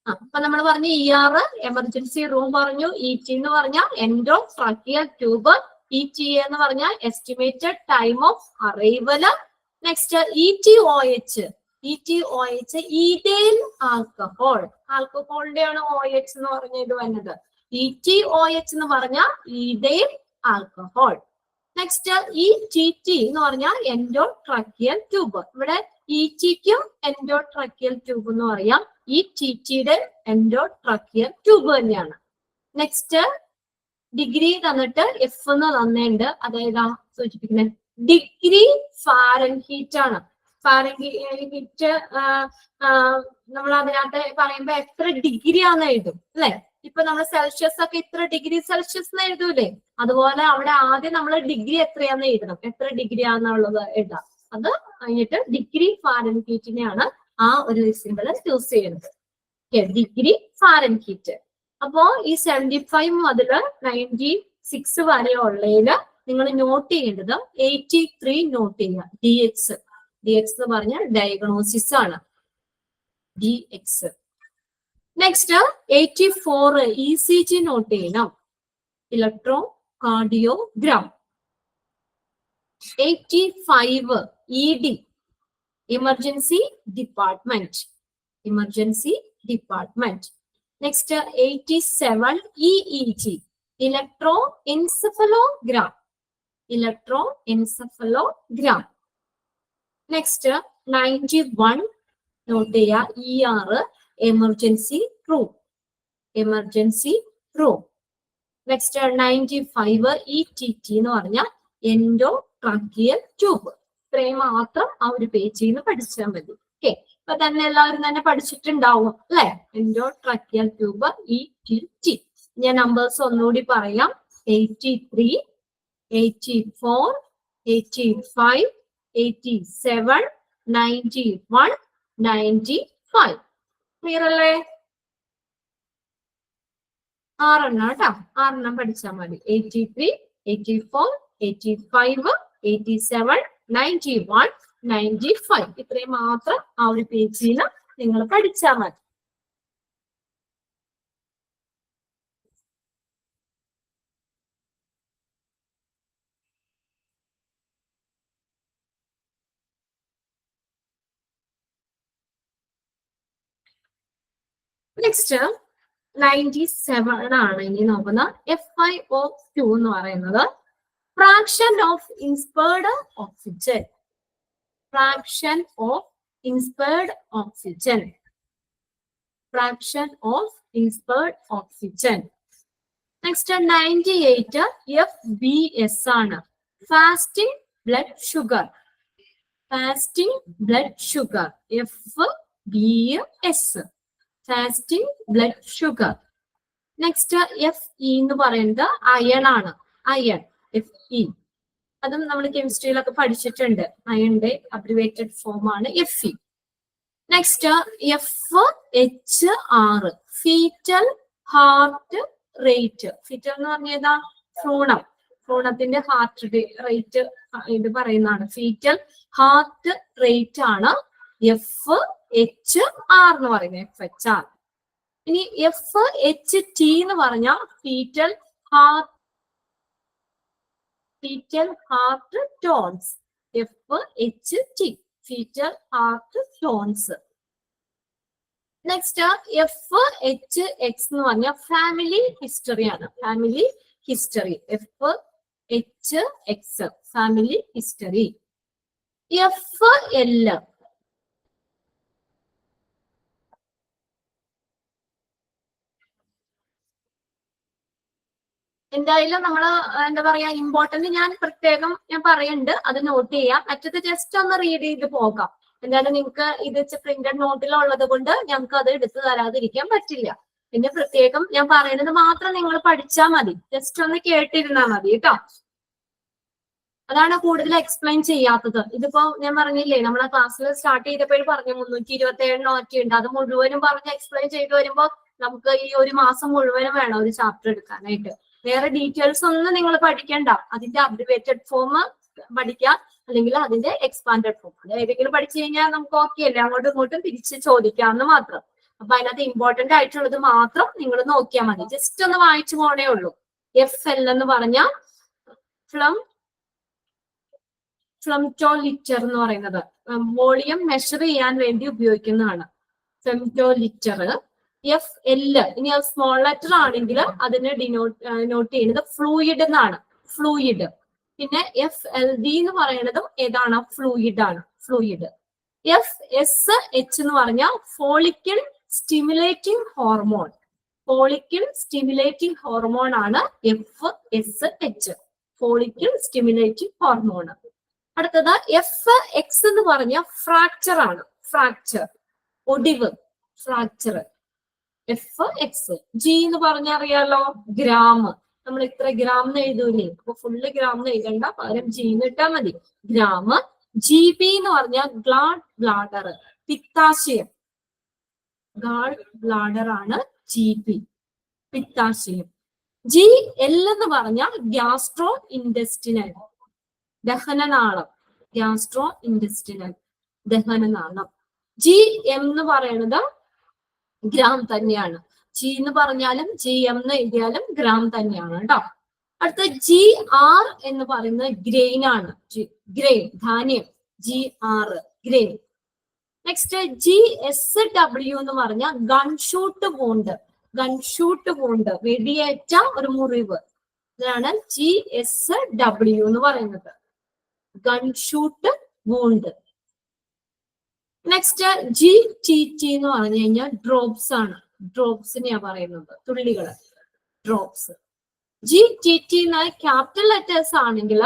A: അപ്പൊ നമ്മൾ പറഞ്ഞു ER എമർജൻസി റൂം പറഞ്ഞു. ET എന്ന് പറഞ്ഞാൽ എൻഡോ ട്രാക്കിയൽ ട്യൂബ്. ETA എന്ന് പറഞ്ഞാൽ estimated time of arrival. Next ETOH, ethyl alcohol. ആൽക്കഹോളിന്റെ ആണ് OH എന്ന് പറഞ്ഞത് വന്നത്. ETOH എന്ന് പറഞ്ഞാൽ ഈഥൈൽ ആൽക്കഹോൾ. നെക്സ്റ്റ് ETT എന്ന് പറഞ്ഞാൽ എൻഡോട്രാക്കിയൽ ട്യൂബ്. ഇവിടെ ETക്കും എൻഡോട്രാക്കിയൽ ട്യൂബ് എന്ന് പറയാം. ETTയുടെ എൻഡോട്രാക്കിയൽ ട്യൂബ് തന്നെയാണ്. നെക്സ്റ്റ് ഡിഗ്രി തന്നിട്ട് F എന്ന് തന്നിട്ടുണ്ട്. അതായത് സൂചിപ്പിക്കുന്നത് ഡിഗ്രി ഫാരൻഹീറ്റ് ആണ്. ഫാരൻഹീറ്റ് നമ്മൾ അതിനകത്ത് പറയുമ്പോ എത്ര ഡിഗ്രി ആണെന്ന് എഴുതും അല്ലെ. ഇപ്പൊ നമ്മൾ സെൽഷ്യസ് ഒക്കെ ഇത്ര ഡിഗ്രി സെൽഷ്യസ് എന്ന് എഴുതൂലേ, അതുപോലെ അവിടെ ആദ്യം നമ്മൾ ഡിഗ്രി എത്രയാന്ന് എഴുതണം, എത്ര ഡിഗ്രി ആണെന്നുള്ളത് എഴുതാം. അത് കഴിഞ്ഞിട്ട് ഡിഗ്രി ഫാരൻഹീറ്റിനെയാണ് ആ ഒരു സിമ്പിൾ യൂസ് ചെയ്യുന്നത്. Degree Fahrenheit. അപ്പോ ഈ 75 മുതൽ 96 വരെ ഉള്ളതില് നിങ്ങൾ നോട്ട് ചെയ്യേണ്ടത് 83 നോട്ട് ചെയ്യുക. DX എന്ന് പറഞ്ഞാൽ ഡയഗ്നോസിസ് ആണ്. DX. നെക്സ്റ്റ് 84 ECG നോട്ട് ചെയ്യണം. Electrocardiogram. 85 ED emergency department. Next 87 EEG electroencephalogram. Next 91 note ചെയ്യുക. ER emergency room. Next 95 ETT എന്ന് പറഞ്ഞാൽ എൻഡോട്രാക്കിയൽ ട്യൂബ്. ഇത്രയും മാത്രം ആ ഒരു പേജിൽ നിന്ന് പഠിച്ചാൽ മതി. ഓക്കെ, ഇപ്പൊ തന്നെ എല്ലാവരും തന്നെ പഠിച്ചിട്ടുണ്ടാവും അല്ലെ. എൻഡോട്രാക്കിയൽ ട്യൂബ് ETT. ഞാൻ നമ്പേഴ്സ് ഒന്നുകൂടി പറയാം. 83, 84, 85, 87, 91, 95. ക്ലിയർ അല്ലേ? 6 കേട്ടോ. 6 പഠിച്ചാൽ മതി. 83, 84, 85, 87, 91, 95. ഇത്രയും മാത്രം ആ ഒരു പേജിൽ നിങ്ങൾ പഠിച്ചാൽ മതി. നെക്സ്റ്റ് 97 ആണ് ഇനി നോക്കുന്ന. FiO2 എന്ന് പറയുന്നത് fraction of inspired oxygen. Next 98 FBS ആണ്. Fasting blood sugar. FBS fasting blood sugar. Next FE എന്ന് പറയുന്നത് അയൺ ആണ്. FE അതും നമ്മൾ കെമിസ്ട്രിയിലൊക്കെ പഠിച്ചിട്ടുണ്ട്. അയണിന്റെ അബ്രിവേറ്റഡ് ഫോം ആണ് FE. Next FHR fetal heart rate. Fetal എന്ന് പറഞ്ഞാൽ ഭ്രൂണത്തിന്റെ ഹാർട്ട് റേറ്റ് ഇത് പറയുന്നതാണ്. ഫീറ്റൽ ഹാർട്ട് റേറ്റ് ആണ് FHR എന്ന് പറയുന്നത്. FHR. ഇനി FHT എന്ന് പറഞ്ഞാൽ fetal heart tones. FHT fetal heart tones. Next FHX എന്ന് പറഞ്ഞാൽ ഫാമിലി ഹിസ്റ്ററി ആണ്. FHX family history. FL എന്തായാലും നമ്മൾ എന്താ പറയാ ഇമ്പോർട്ടന്റ് ഞാൻ പ്രത്യേകം പറയുന്നുണ്ട്, അത് നോട്ട് ചെയ്യാം. മറ്റത് ജസ്റ്റ് ഒന്ന് റീഡ് ചെയ്ത് പോകാം. എന്തായാലും നിങ്ങൾക്ക് ഇത് പ്രിന്റഡ് നോട്ടിലുള്ളത് കൊണ്ട് ഞങ്ങൾക്ക് അത് എടുത്തു തരാതിരിക്കാൻ പറ്റില്ല. പിന്നെ പ്രത്യേകം ഞാൻ പറയുന്നത് മാത്രം നിങ്ങൾ പഠിച്ചാൽ മതി. ജസ്റ്റ് ഒന്ന് കേട്ടിരുന്നാൽ മതി കേട്ടോ. അതാണ് കൂടുതൽ എക്സ്പ്ലെയിൻ ചെയ്യാത്തത്. ഇതിപ്പോ ഞാൻ പറഞ്ഞില്ലേ, നമ്മളെ ക്ലാസ്സിൽ സ്റ്റാർട്ട് ചെയ്തപ്പോൾ പറഞ്ഞു 327 നോറ്റ് ഉണ്ട്. അത് മുഴുവനും പറഞ്ഞ് എക്സ്പ്ലെയിൻ ചെയ്ത് വരുമ്പോൾ നമുക്ക് ഈ ഒരു മാസം മുഴുവനും വേണം ഒരു ചാപ്റ്റർ എടുക്കാനായിട്ട്. വേറെ ഡീറ്റെയിൽസ് ഒന്നും നിങ്ങൾ പഠിക്കണ്ട. അതിന്റെ അബ്രിവേറ്റഡ് ഫോം പഠിക്കാം, അല്ലെങ്കിൽ അതിന്റെ എക്സ്പാൻഡഡ് ഫോം. അത് ഏതെങ്കിലും പഠിച്ചു കഴിഞ്ഞാൽ നമുക്ക് ഓക്കെ അല്ലേ, അങ്ങോട്ടും ഇങ്ങോട്ടും തിരിച്ച് ചോദിക്കാമെന്ന് മാത്രം. അപ്പൊ അതിനകത്ത് ഇമ്പോർട്ടന്റ് ആയിട്ടുള്ളത് മാത്രം നിങ്ങൾ നോക്കിയാൽ മതി. ജസ്റ്റ് ഒന്ന് വായിച്ചു പോണേ ഉള്ളൂ. FL എന്ന് പറഞ്ഞാൽ ഫ്ലംറ്റോലിറ്റർ എന്ന് പറയുന്നത് വോളിയം മെഷർ ചെയ്യാൻ വേണ്ടി ഉപയോഗിക്കുന്നതാണ്. ഫ്ലംറ്റോലിറ്റർ. FL. ഇനി സ്മോൾ ലെറ്റർ ആണെങ്കിൽ അതിന് നോട്ട് ചെയ്യുന്നത് ഫ്ലൂയിഡ് എന്നാണ്, ഫ്ലൂയിഡ്. പിന്നെ FLD എന്ന് പറയുന്നതും ഏതാണ്? ഫ്ലൂയിഡ് ആണ്, ഫ്ലൂയിഡ്. FSH എന്ന് പറഞ്ഞാൽ follicle stimulating hormone. Follicle stimulating hormone ആണ് FSH, ഫോളിക്കിൾ സ്റ്റിമുലേറ്റിംഗ് ഹോർമോൺ. അടുത്തത് FX എന്ന് പറഞ്ഞ ഫ്രാക്ചർ ആണ്, ഫ്രാക്ചർ, ഒടിവ്, ഫ്രാക്ചർ. FX. G എന്ന് പറഞ്ഞാൽ അറിയാലോ, ഗ്രാം. നമ്മൾ ഇത്ര ഗ്രാം എന്ന് എഴുതൂലേ, അപ്പൊ ഫുള്ള് ഗ്രാം എന്ന് എഴുതണ്ട, പകരം G എന്ന് ഇട്ടാ മതി, ഗ്രാം. GB എന്ന് പറഞ്ഞാൽ ഗ്ലാഡ് ബ്ലാഡർ, പിത്താശയം. ഗാൾ ബ്ലാഡർ ആണ് GB, പിത്താശയം. GL എന്ന് പറഞ്ഞാൽ ഗ്യാസ്ട്രോ ഇൻഡസ്റ്റിനൽ, ദഹനനാളം, ഗ്യാസ്ട്രോ ഇൻഡസ്റ്റിനൽ, ദഹനനാളം. GM എന്ന് പറയുന്നത് ഗ്രാം തന്നെയാണ്. G എന്ന് പറഞ്ഞാലും GM എന്ന് എഴുതിയാലും ഗ്രാം തന്നെയാണ് കേട്ടോ. അടുത്ത GR എന്ന് പറയുന്നത് ഗ്രെയിൻ ആണ്, ഗ്രെയിൻ, ധാന്യം. GR, grain. നെക്സ്റ്റ് GSW എന്ന് പറഞ്ഞാൽ ഗൺഷൂട്ട് വൂണ്ട്, ഗൺഷൂട്ട് വൂണ്ട്, വെടിയേറ്റ ഒരു മുറിവ്. ഇതാണ് GSW എന്ന് പറയുന്നത്, ഗൺഷൂട്ട് വൂണ്ട്. നെക്സ്റ്റ് GTT എന്ന് പറഞ്ഞു കഴിഞ്ഞാൽ ഡ്രോപ്സ് ആണ്, ഡ്രോപ്സിനെയാ പറയുന്നത്, തുള്ളികള്, ഡ്രോപ്സ്. GTT എന്ന ക്യാപിറ്റൽ ലെറ്റേഴ്സ് ആണെങ്കിൽ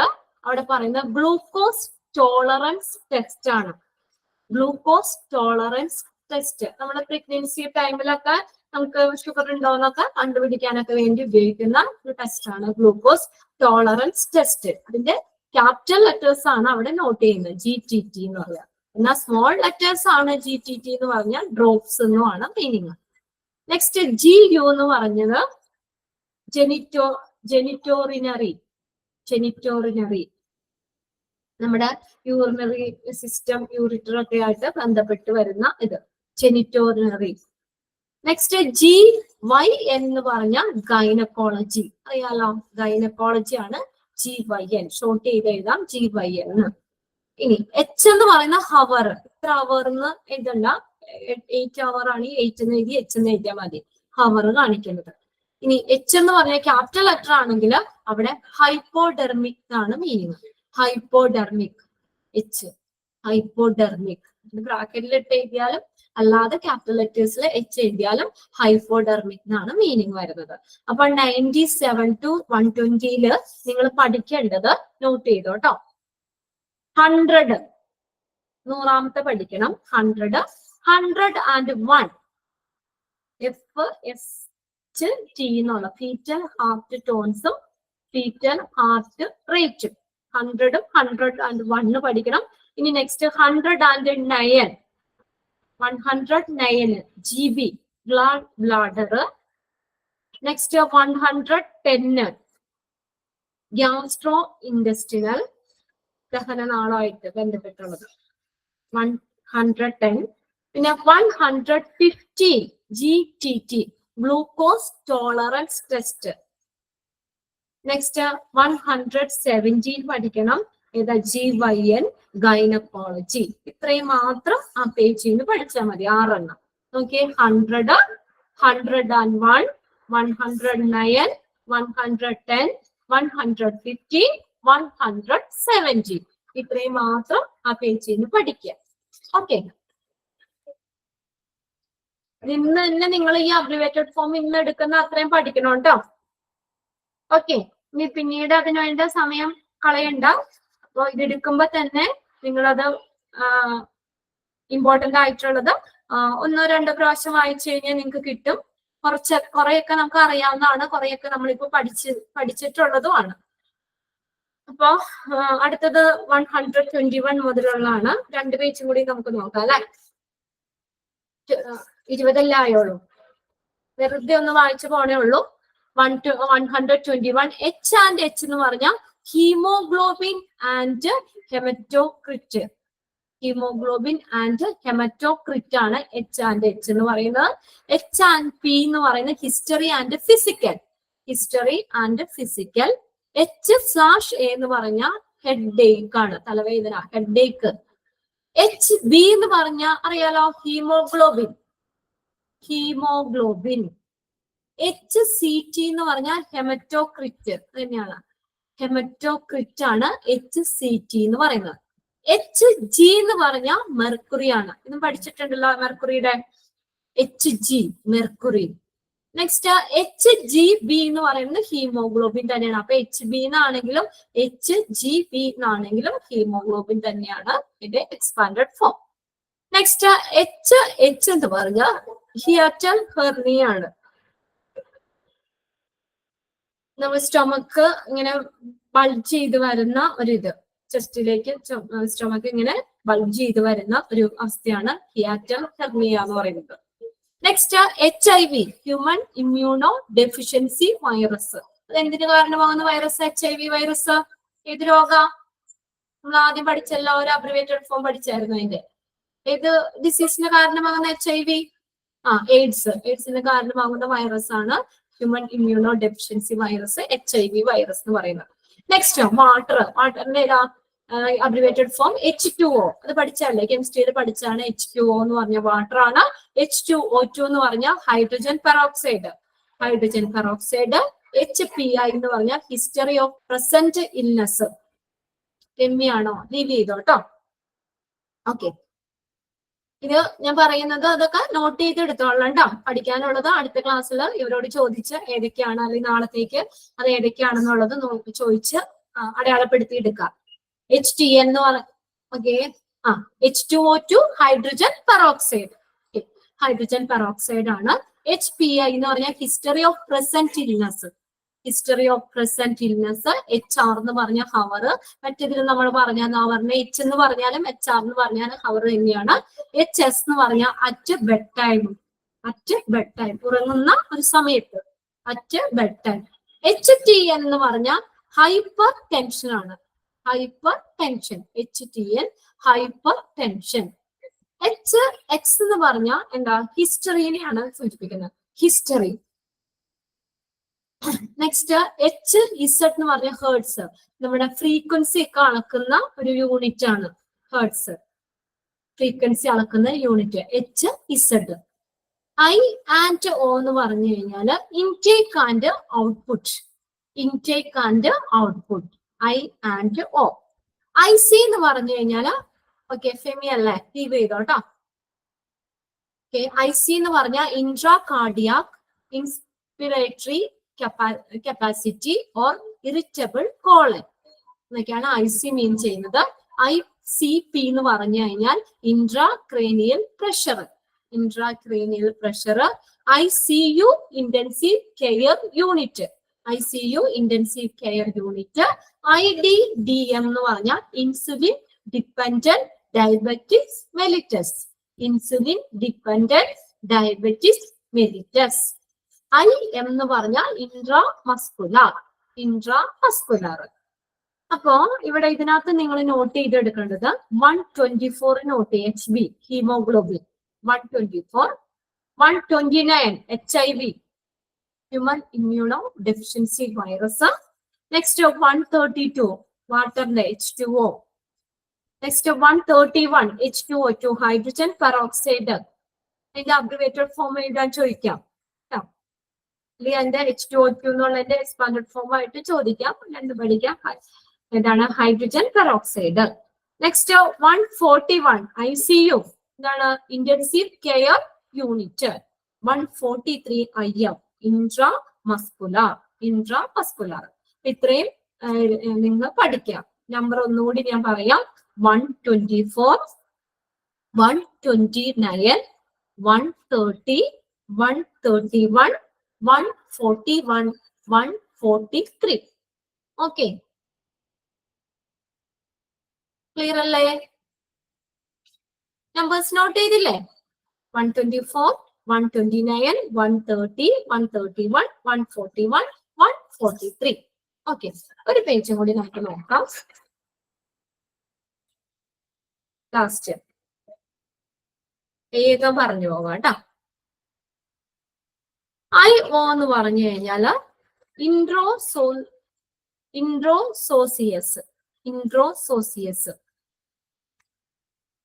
A: അവിടെ പറയുന്ന ഗ്ലൂക്കോസ് ടോളറൻസ് ടെസ്റ്റ് ആണ്, ഗ്ലൂക്കോസ് ടോളറൻസ് ടെസ്റ്റ്. നമ്മുടെ പ്രഗ്നൻസി ടൈമിലൊക്കെ നമുക്ക് ഷുഗർ ഉണ്ടോന്നൊക്കെ കണ്ടുപിടിക്കാനൊക്കെ വേണ്ടി ഉപയോഗിക്കുന്ന ഒരു ടെസ്റ്റ് ആണ് ഗ്ലൂക്കോസ് ടോളറൻസ് ടെസ്റ്റ്. അതിന്റെ ക്യാപിറ്റൽ ലെറ്റേഴ്സ് ആണ് അവിടെ നോട്ട് ചെയ്യുന്നത്, GTT എന്ന് പറയാം. എന്നാൽ സ്മോൾ ലെറ്റേഴ്സ് ആണ് GTT എന്ന് പറഞ്ഞാൽ ഡ്രോപ്സ് എന്നുമാണ് മീനിങ്. നെക്സ്റ്റ് GU എന്ന് പറഞ്ഞത് ജെനിറ്റോറിനറി, ജെനിറ്റോറിനറി, നമ്മുടെ യൂറിനറി സിസ്റ്റം, യൂറിറ്റർ ഒക്കെ ആയിട്ട് ബന്ധപ്പെട്ട് വരുന്ന ഇത്, ജെനിറ്റോറിനറി. നെക്സ്റ്റ് GY എന്ന് പറഞ്ഞാൽ ഗൈനക്കോളജി, അറിയാലോ, ഗൈനക്കോളജി ആണ് GYN, ഷോർട്ട് ചെയ്ത് എഴുതാം GYN. ഇനി H എന്ന് പറയുന്ന ഹവർ, ഇത്ര അവർ എന്ന് എഴുതണ്ട, 8 അവർ ആണ്, 8 എന്ന് എഴുതി H എന്ന് എഴുതിയാൽ മതി, ഹവർ കാണിക്കുന്നത്. ഇനി H എന്ന് പറഞ്ഞ ക്യാപിറ്റൽ ലെറ്റർ ആണെങ്കിൽ അവിടെ ഹൈപ്പോഡെർമിക് ആണ് മീനിങ്, ഹൈപ്പോഡെർമിക്, H, ഹൈപ്പോഡെർമിക്. ബ്രാക്കറ്റിൽ ഇട്ട് എഴുതിയാലും അല്ലാതെ ക്യാപിറ്റൽ ലെറ്റേഴ്സിൽ H എഴുതിയാലും ഹൈപ്പോഡെർമിക് എന്നാണ് മീനിങ് വരുന്നത്. അപ്പൊ 97 to 120 നിങ്ങൾ പഠിക്കേണ്ടത് നോട്ട് ചെയ്തോ കേട്ടോ. 100, 100ാമത്തെ പഠിക്കണം. 100, 101 FST എന്നുള്ള ഫീറ്റൽ ഹാർട്ട് ടോൺസും ഫീറ്റൽ ഹാർട്ട് റേറ്റും. 100, 101 പഠിക്കണം. ഇനി next 109, 109 GB bladder. Next 110 gastro intestinal, ദഹനനാളമായിട്ട് ബന്ധപ്പെട്ടുള്ളത്, 110. പിന്നെ 150 GTT glucose tolerance test. Next 117 പഠിക്കണം, ഏതാ? GYN, gynaecology. ഇത്രയും മാത്രം ആ പേജിൽ നിന്ന് പഠിച്ചാൽ മതി, 6 എണ്ണം. നോക്കിയേ, 100, 101, 109, 110, 150, 117. ഇത്രയും മാത്രം ആ പേജിൽ നിന്ന് പഠിക്കുക. ഓക്കെ, ഇന്ന് തന്നെ നിങ്ങൾ ഈ അബ്രിവേറ്റഡ് ഫോം ഇന്ന് എടുക്കുന്ന അത്രയും പഠിക്കണം കേട്ടോ. ഓക്കെ, ഇനി പിന്നീട് അതിനു വേണ്ട സമയം കളയണ്ട. അപ്പൊ ഇത് എടുക്കുമ്പോ തന്നെ നിങ്ങളത് ഇമ്പോർട്ടന്റ് ആയിട്ടുള്ളത് 1-2 പ്രാവശ്യം വായിച്ചു കഴിഞ്ഞാൽ നിങ്ങൾക്ക് കിട്ടും. കുറെയൊക്കെ നമുക്ക് അറിയാവുന്നതാണ്, കുറെയൊക്കെ നമ്മളിപ്പോ പഠിച്ചിട്ടുള്ളതുമാണ്. അപ്പൊ അടുത്തത് 121 മുതലുള്ളതാണ്. 2 പേജും കൂടി നമുക്ക് നോക്കാം അല്ലെ. 20 ആയോളൂ, വെറുതെ ഒന്ന് വായിച്ചു പോണേ ഉള്ളൂ. 121 H and H എന്ന് പറഞ്ഞാൽ haemoglobin and haematocrit. Haemoglobin and haematocrit ആണ് H and H എന്ന് പറയുന്നത്. H and P എന്ന് പറയുന്നത് history and physical, history and physical. H/A എന്ന് പറഞ്ഞാൽ ഹെഡ് ഏക്ക് ആണ്, തലവേദന, ഹെഡ് ഏക്ക്. HB എന്ന് പറഞ്ഞാൽ അറിയാലോ, ഹീമോഗ്ലോബിൻ, ഹീമോഗ്ലോബിൻ. HCT എന്ന് പറഞ്ഞാൽ ഹെമറ്റോക്രിറ്റ് തന്നെയാണ്. ഹെമറ്റോക്രിറ്റ് ആണ് HCT എന്ന് പറയുന്നത്. Hg എന്ന് പറഞ്ഞാൽ മെർക്കുറി ആണ്. ഇതും പഠിച്ചിട്ടുണ്ടല്ലോ മെർക്കുറിയുടെ. Hg mercury. നെക്സ്റ്റ് HgB എന്ന് പറയുന്നത് ഹീമോഗ്ലോബിൻ തന്നെയാണ്. അപ്പൊ HB എന്നാണെങ്കിലും HgB എന്നാണെങ്കിലും ഹീമോഗ്ലോബിൻ തന്നെയാണ് ഇതിന്റെ എക്സ്പാൻഡഡ് ഫോം. നെക്സ്റ്റ് H എന്ന് പറഞ്ഞാൽ ഹിയറ്റൽ ഹെർണിയ ആണ്. നമ്മൾ സ്റ്റൊമക്ക് ഇങ്ങനെ ബൾജ് ചെയ്ത് വരുന്ന ഒരു ഇത്, ചെസ്റ്റിലേക്ക് സ്റ്റൊമക്ക് ഇങ്ങനെ ബൾജ് ചെയ്ത് വരുന്ന ഒരു അവസ്ഥയാണ് ഹിയാറ്റൽ ഹെർണിയ എന്ന് പറയുന്നത്. Next HIV human immuno deficiency virus. അത് എന്തിനു കാരണമാകുന്ന വൈറസ്? HIV virus. ഏത് രോഗ? നമ്മൾ ആദ്യം പഠിച്ചല്ലോ, ഒരു അബ്രിവേറ്റഡ് ഫോം പഠിച്ചായിരുന്നു അതിന്റെ. ഏത് ഡിസീസിന് കാരണമാകുന്ന HIV? എയ്ഡ്സിന് കാരണമാകുന്ന വൈറസ് ആണ് human immuno deficiency virus, HIV virus എന്ന് പറയുന്നത്. നെക്സ്റ്റ് വാട്ടറിന്റെ ഏതാ അബ്രിവേറ്റഡ് ഫോം? H2O. അത് പഠിച്ചല്ലേ, കെമിസ്ട്രിയിൽ പഠിച്ചാണ്. H2O എന്ന് പറഞ്ഞ വാട്ടർ ആണ്. H2O2 എന്ന് പറഞ്ഞ hydrogen peroxide. Hydrogen peroxide. HPI എന്ന് പറഞ്ഞ ഹിസ്റ്ററി ഓഫ് പ്രസന്റ് ഇൽനെസ്. രമ്യാണോ? ലീവ് ചെയ്തോ കേട്ടോ. ഓക്കെ, ഇത് ഞാൻ പറയുന്നത് അതൊക്കെ നോട്ട് ചെയ്ത് എടുത്തോളാം കേട്ടോ. പഠിക്കാനുള്ളത് അടുത്ത ക്ലാസ്സിൽ ഇവരോട് ചോദിച്ച് ഏതൊക്കെയാണ്, അല്ലെങ്കിൽ നാളത്തേക്ക് അത് ഏതൊക്കെയാണെന്നുള്ളത് ചോദിച്ച് അടയാളപ്പെടുത്തി എടുക്കാം. HTN എന്ന് പറഞ്ഞ H2O2 hydrogen peroxide. Hydrogen peroxide ആണ്. HPI എന്ന് പറഞ്ഞാൽ history of present illness. History of present illness. HR എന്ന് പറഞ്ഞ ഹവർ. മറ്റേതിൽ നമ്മൾ പറഞ്ഞ ഹവറിനെ H എന്ന് പറഞ്ഞാലും HR എന്ന് പറഞ്ഞാലും ഹവർ തന്നെയാണ്. HS എന്ന് പറഞ്ഞാൽ at bed time. At bed time, ഉറങ്ങുന്ന ഒരു സമയത്ത്. At bed time. HTN എന്ന് പറഞ്ഞാൽ ഹൈപ്പർ ടെൻഷൻ ആണ്. Hyper tension. HTN hyper tension. X എന്ന് പറഞ്ഞാൽ എന്താ? ഹിസ്റ്ററിനെയാണ് സൂചിപ്പിക്കുന്നത്. ഹിസ്റ്ററി. നെക്സ്റ്റ് HZ എന്ന് പറഞ്ഞ ഹേർട്സ്. നമ്മുടെ ഫ്രീക്വൻസി ഒക്കെ അളക്കുന്ന ഒരു യൂണിറ്റ് ആണ് ഹേർട്സ്. ഫ്രീക്വൻസി അളക്കുന്ന unit HZ. I and O എന്ന് പറഞ്ഞു കഴിഞ്ഞാൽ intake and output. Intake and output. I and O. IC എന്ന് പറഞ്ഞു കഴിഞ്ഞാൽ ഫെമി അല്ലേ, ലീവ് ചെയ്തോ കേട്ടോ. IC എന്ന് പറഞ്ഞാൽ intra cardiac inspiratory capacity or irritable colon എന്നൊക്കെയാണ് IC മീൻ ചെയ്യുന്നത്. ICP എന്ന് പറഞ്ഞു കഴിഞ്ഞാൽ intra cranial pressure. Intra cranial pressure. ICU intensive care unit. ICU intensive care unit. IDDM എന്ന് പറഞ്ഞാൽ insulin dependent diabetes mellitus. Insulin dependent diabetes mellitus. IM എന്ന് പറഞ്ഞാൽ intramuscular. Intramuscular. അപ്പോ ഇവിടെ ഇതിനകത്ത് നിങ്ങൾ നോട്ട് ചെയ്തെടുക്കേണ്ടത് 124 note HB haemoglobin. 124. 129 HIV human immuno deficiency virus. Next 132 വാട്ടറിന്റെ H2O. Next 131 H2O2 hydrogen peroxide. അതിന്റെ അബ്രിവേറ്റഡ് ഫോം എഴുതാൻ ചോദിക്കാം. അല്ലെങ്കിൽ അതിന്റെ H2O2 എന്നുള്ളതിന്റെ എക്സ്പാൻഡഡ് ഫോം ആയിട്ട് ചോദിക്കാം. രണ്ട് പഠിക്കാം. എന്താണ്? Hydrogen peroxide. Next 141 ICU. എന്താണ്? Intensive care unit. 143 IM intramuscular. Intramuscular. ഇത്രയും നിങ്ങൾ പഠിക്കാം. നമ്പർ ഒന്നുകൂടി ഞാൻ പറയാം. 124, 129, 130, 131, 141, 143. ഓക്കെ, ക്ലിയർ അല്ലേ? നമ്പേഴ്സ് നോട്ട് ചെയ്തില്ലേ? 124, 129, 130, 131, 141, 143. ഓക്കെ, ഒരു പേജും കൂടി നമുക്ക് നോക്കാം. ലാസ്റ്റ് വേഗം പറഞ്ഞു പോകാം കേട്ടോ. IO എന്ന് പറഞ്ഞു കഴിഞ്ഞാല് ഇൻട്രോസോസിയസ്. ഇൻട്രോസോസിയസ്.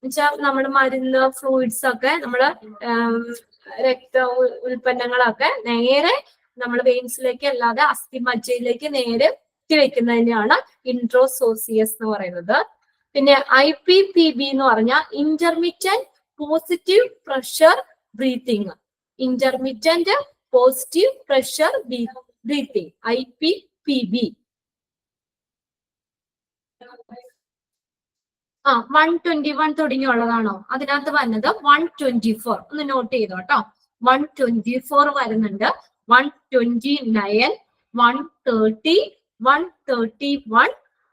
A: എന്നുവെച്ചാൽ നമ്മുടെ മരുന്ന് ഫ്ലൂയിഡ്സ് ഒക്കെ നമ്മള് രക്ത ഉൽപ്പന്നങ്ങളൊക്കെ നേരെ നമ്മൾ വെയിൻസിലേക്ക് അല്ലാതെ അസ്ഥിമജ്ജയിലേക്ക് നേരെ കുത്തിവെക്കുന്നതിനെയാണ് ഇൻട്രോസോസിയസ് എന്ന് പറയുന്നത്. പിന്നെ IPPB എന്ന് പറഞ്ഞാൽ intermittent positive pressure breathing. Intermittent positive pressure breathing IPPB. 121 തുടങ്ങിയുള്ളതാണോ? അതിനകത്ത് വന്നത് 124. ഒന്ന് നോട്ട് ചെയ്തോ കേട്ടോ. 124 വരുന്നുണ്ട്, 129, 130, 131,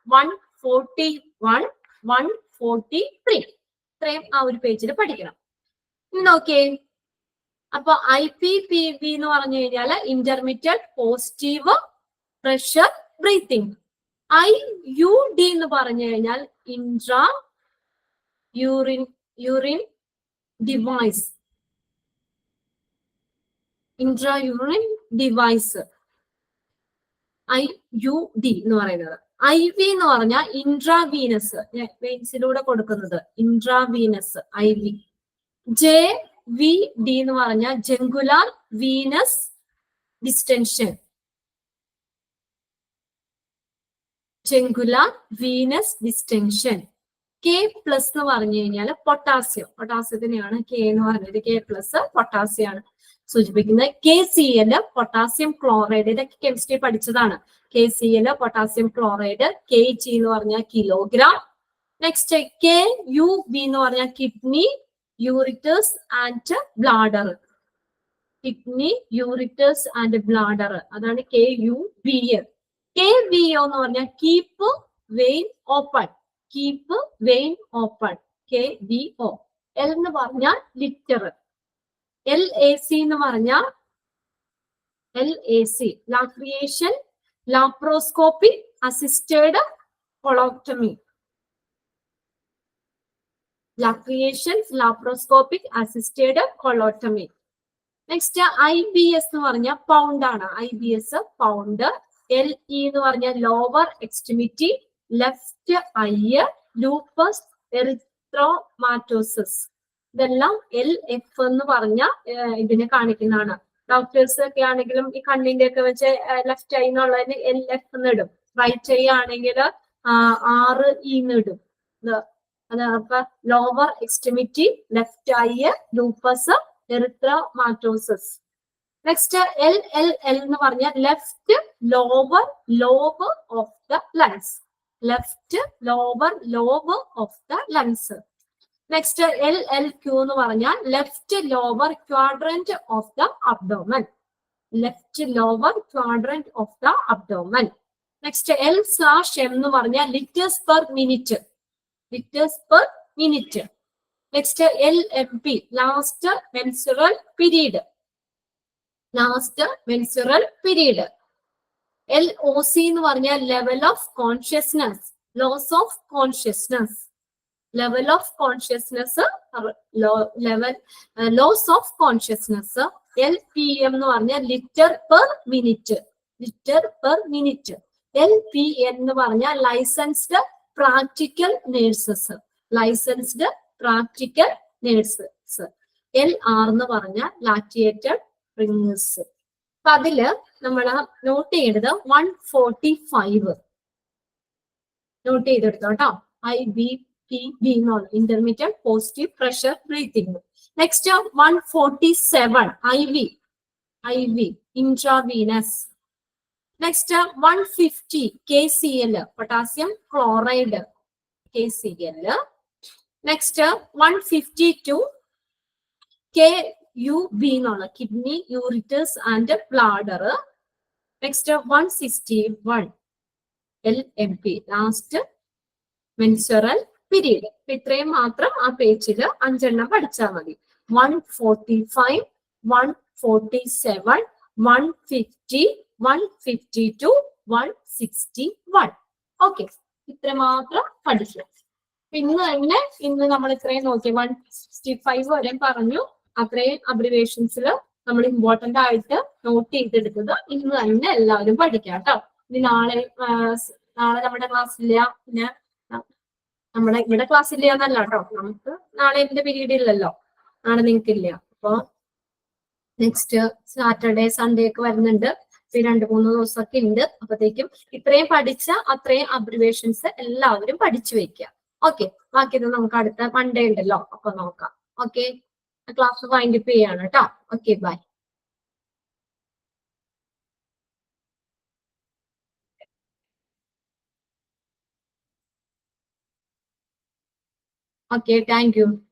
A: 141, 143. ഇത്രയും ആ ഒരു പേജിൽ പഠിക്കണം. ഇനി നോക്കിയേ, അപ്പൊ IPPB എന്ന് പറഞ്ഞു കഴിഞ്ഞാൽ intermediate positive pressure breathing. IUD എന്ന് പറഞ്ഞു കഴിഞ്ഞാൽ intra urine device. Intra urine device IUD എന്ന് പറയുന്നത്. IV എന്ന് പറഞ്ഞാൽ ഇൻട്രാവീനസ്, വെയിൻസിലൂടെ കൊടുക്കുന്നത് ഇൻട്രാവീനസ് IV. JVD എന്ന് പറഞ്ഞാൽ jugular venous distension. Jugular venous distension. K+ എന്ന് പറഞ്ഞു കഴിഞ്ഞാൽ പൊട്ടാസ്യം. പൊട്ടാസ്യത്തിനെയാണ് K എന്ന് പറഞ്ഞത്. K+ പൊട്ടാസ്യം ആണ് സൂചിപ്പിക്കുന്നത്. KCl potassium chloride. ഇതൊക്കെ കെമിസ്ട്രി പഠിച്ചതാണ്. KCl potassium chloride. Kg എന്ന് പറഞ്ഞാൽ കിലോഗ്രാം. നെക്സ്റ്റ് KUB എന്ന് പറഞ്ഞാൽ kidney, ureters and bladder. Kidney, ureters and bladder, അതാണ് KUB. KVO എന്ന് പറഞ്ഞാൽ keep vein open. Keep vein open, KVO. L എന്ന് പറഞ്ഞാൽ ലിറ്റർ. LAC എന്ന് പറഞ്ഞാൽ LAC laceration laparoscopic assisted colectomy. Laceration laparoscopic assisted colectomy. Next IBS എന്ന് പറഞ്ഞാൽ pound ആണ്. IBS pound. LE എന്ന് പറഞ്ഞാൽ lower extremity left eye, lupus erythematosus. ഇതെല്ലാം LF എന്ന് പറഞ്ഞ ഇതിനെ കാണിക്കുന്നതാണ്. ഡോക്ടേഴ്സ് ഒക്കെ ആണെങ്കിലും ഈ കണ്ണിന്റെ ഒക്കെ വെച്ച് ലെഫ്റ്റ് ഐ എന്നുള്ളതിന് LF എന്ന് ഇടും. റൈറ്റ് ഐ ആണെങ്കിൽ RE എന്ന് ഇടും. അപ്പൊ lower extremity left eye, lupus erythematosus. Next LLL എന്ന് പറഞ്ഞാൽ left lower lobe of the lungs. Left lower lobe of the lungs. Next LLQ എന്ന് പറഞ്ഞാൽ left lower quadrant of the abdomen. Left lower quadrant of the abdomen. Next L/M എന്ന് പറഞ്ഞാൽ litres per minute. Litres per minute. Next LMP last menstrual period. Last menstrual period. LOC എന്ന് പറഞ്ഞാൽ level of consciousness, loss of consciousness. Level of consciousness, loss of consciousness. LPM എന്ന് പറഞ്ഞാൽ litre per minute. Litre per minute. LPN എന്ന് പറഞ്ഞാൽ licensed practical nurses. Licensed practical nurses. LR എന്ന് പറഞ്ഞാൽ ലാക്റ്റിയേറ്റഡ് rings. അപ്പൊ അതില് നമ്മൾ നോട്ട് ചെയ്യേണ്ടത് 145 നോട്ട് ചെയ്തെടുത്തോ കേട്ടോ. IBPB എന്നുള്ള intermediate positive pressure breathing. Next 147 IV intravenous. Next 150 KCl potassium chloride, KCl. Next 152 KUB എന്നുള്ള kidney, ureters and bladder. Next 161 LMP last menstrual period. ഇത്രയും മാത്രം ആ പേജിൽ 5 എണ്ണം പഠിച്ചാൽ മതി. 145, 147, 150, 152, 161. ഓക്കെ, ഇത്ര മാത്രം പഠിച്ചു. ഇന്ന് നമ്മൾ ഇത്രയും നോക്കി. 165 വരെ പറഞ്ഞു. അത്രയും അബ്രിവേഷൻസിൽ നമ്മൾ ഇമ്പോർട്ടന്റ് ആയിട്ട് നോട്ട് ചെയ്തെടുത്തത് ഇന്ന് തന്നെ എല്ലാവരും പഠിക്കാം കേട്ടോ. ഇനി നാളെ നമ്മുടെ ക്ലാസ്സില്ല. പിന്നെ നമ്മുടെ ഇവിടെ ക്ലാസ് ഇല്ല എന്നല്ല കേട്ടോ, നമുക്ക് നാളെ എന്റെ പീരീഡ് ഇല്ലല്ലോ, നാളെ നിങ്ങൾക്ക് ഇല്ല. അപ്പൊ നെക്സ്റ്റ് സാറ്റർഡേ സൺഡേ ഒക്കെ വരുന്നുണ്ട്, 2-3 ദിവസമൊക്കെ ഉണ്ട്. അപ്പത്തേക്കും ഇത്രയും പഠിച്ച അത്രയും അബ്രിവേഷൻസ് എല്ലാവരും പഠിച്ചു വെക്കുക. ഓക്കെ, ബാക്കി നമുക്ക് അടുത്ത മൺഡേ ഉണ്ടല്ലോ, അപ്പൊ നോക്കാം. ഓക്കെ, ക്ലാസ് വൈൻഡപ്പ് ചെയ്യാണ് കേട്ടോ. Okay, bye. Okay, thank you.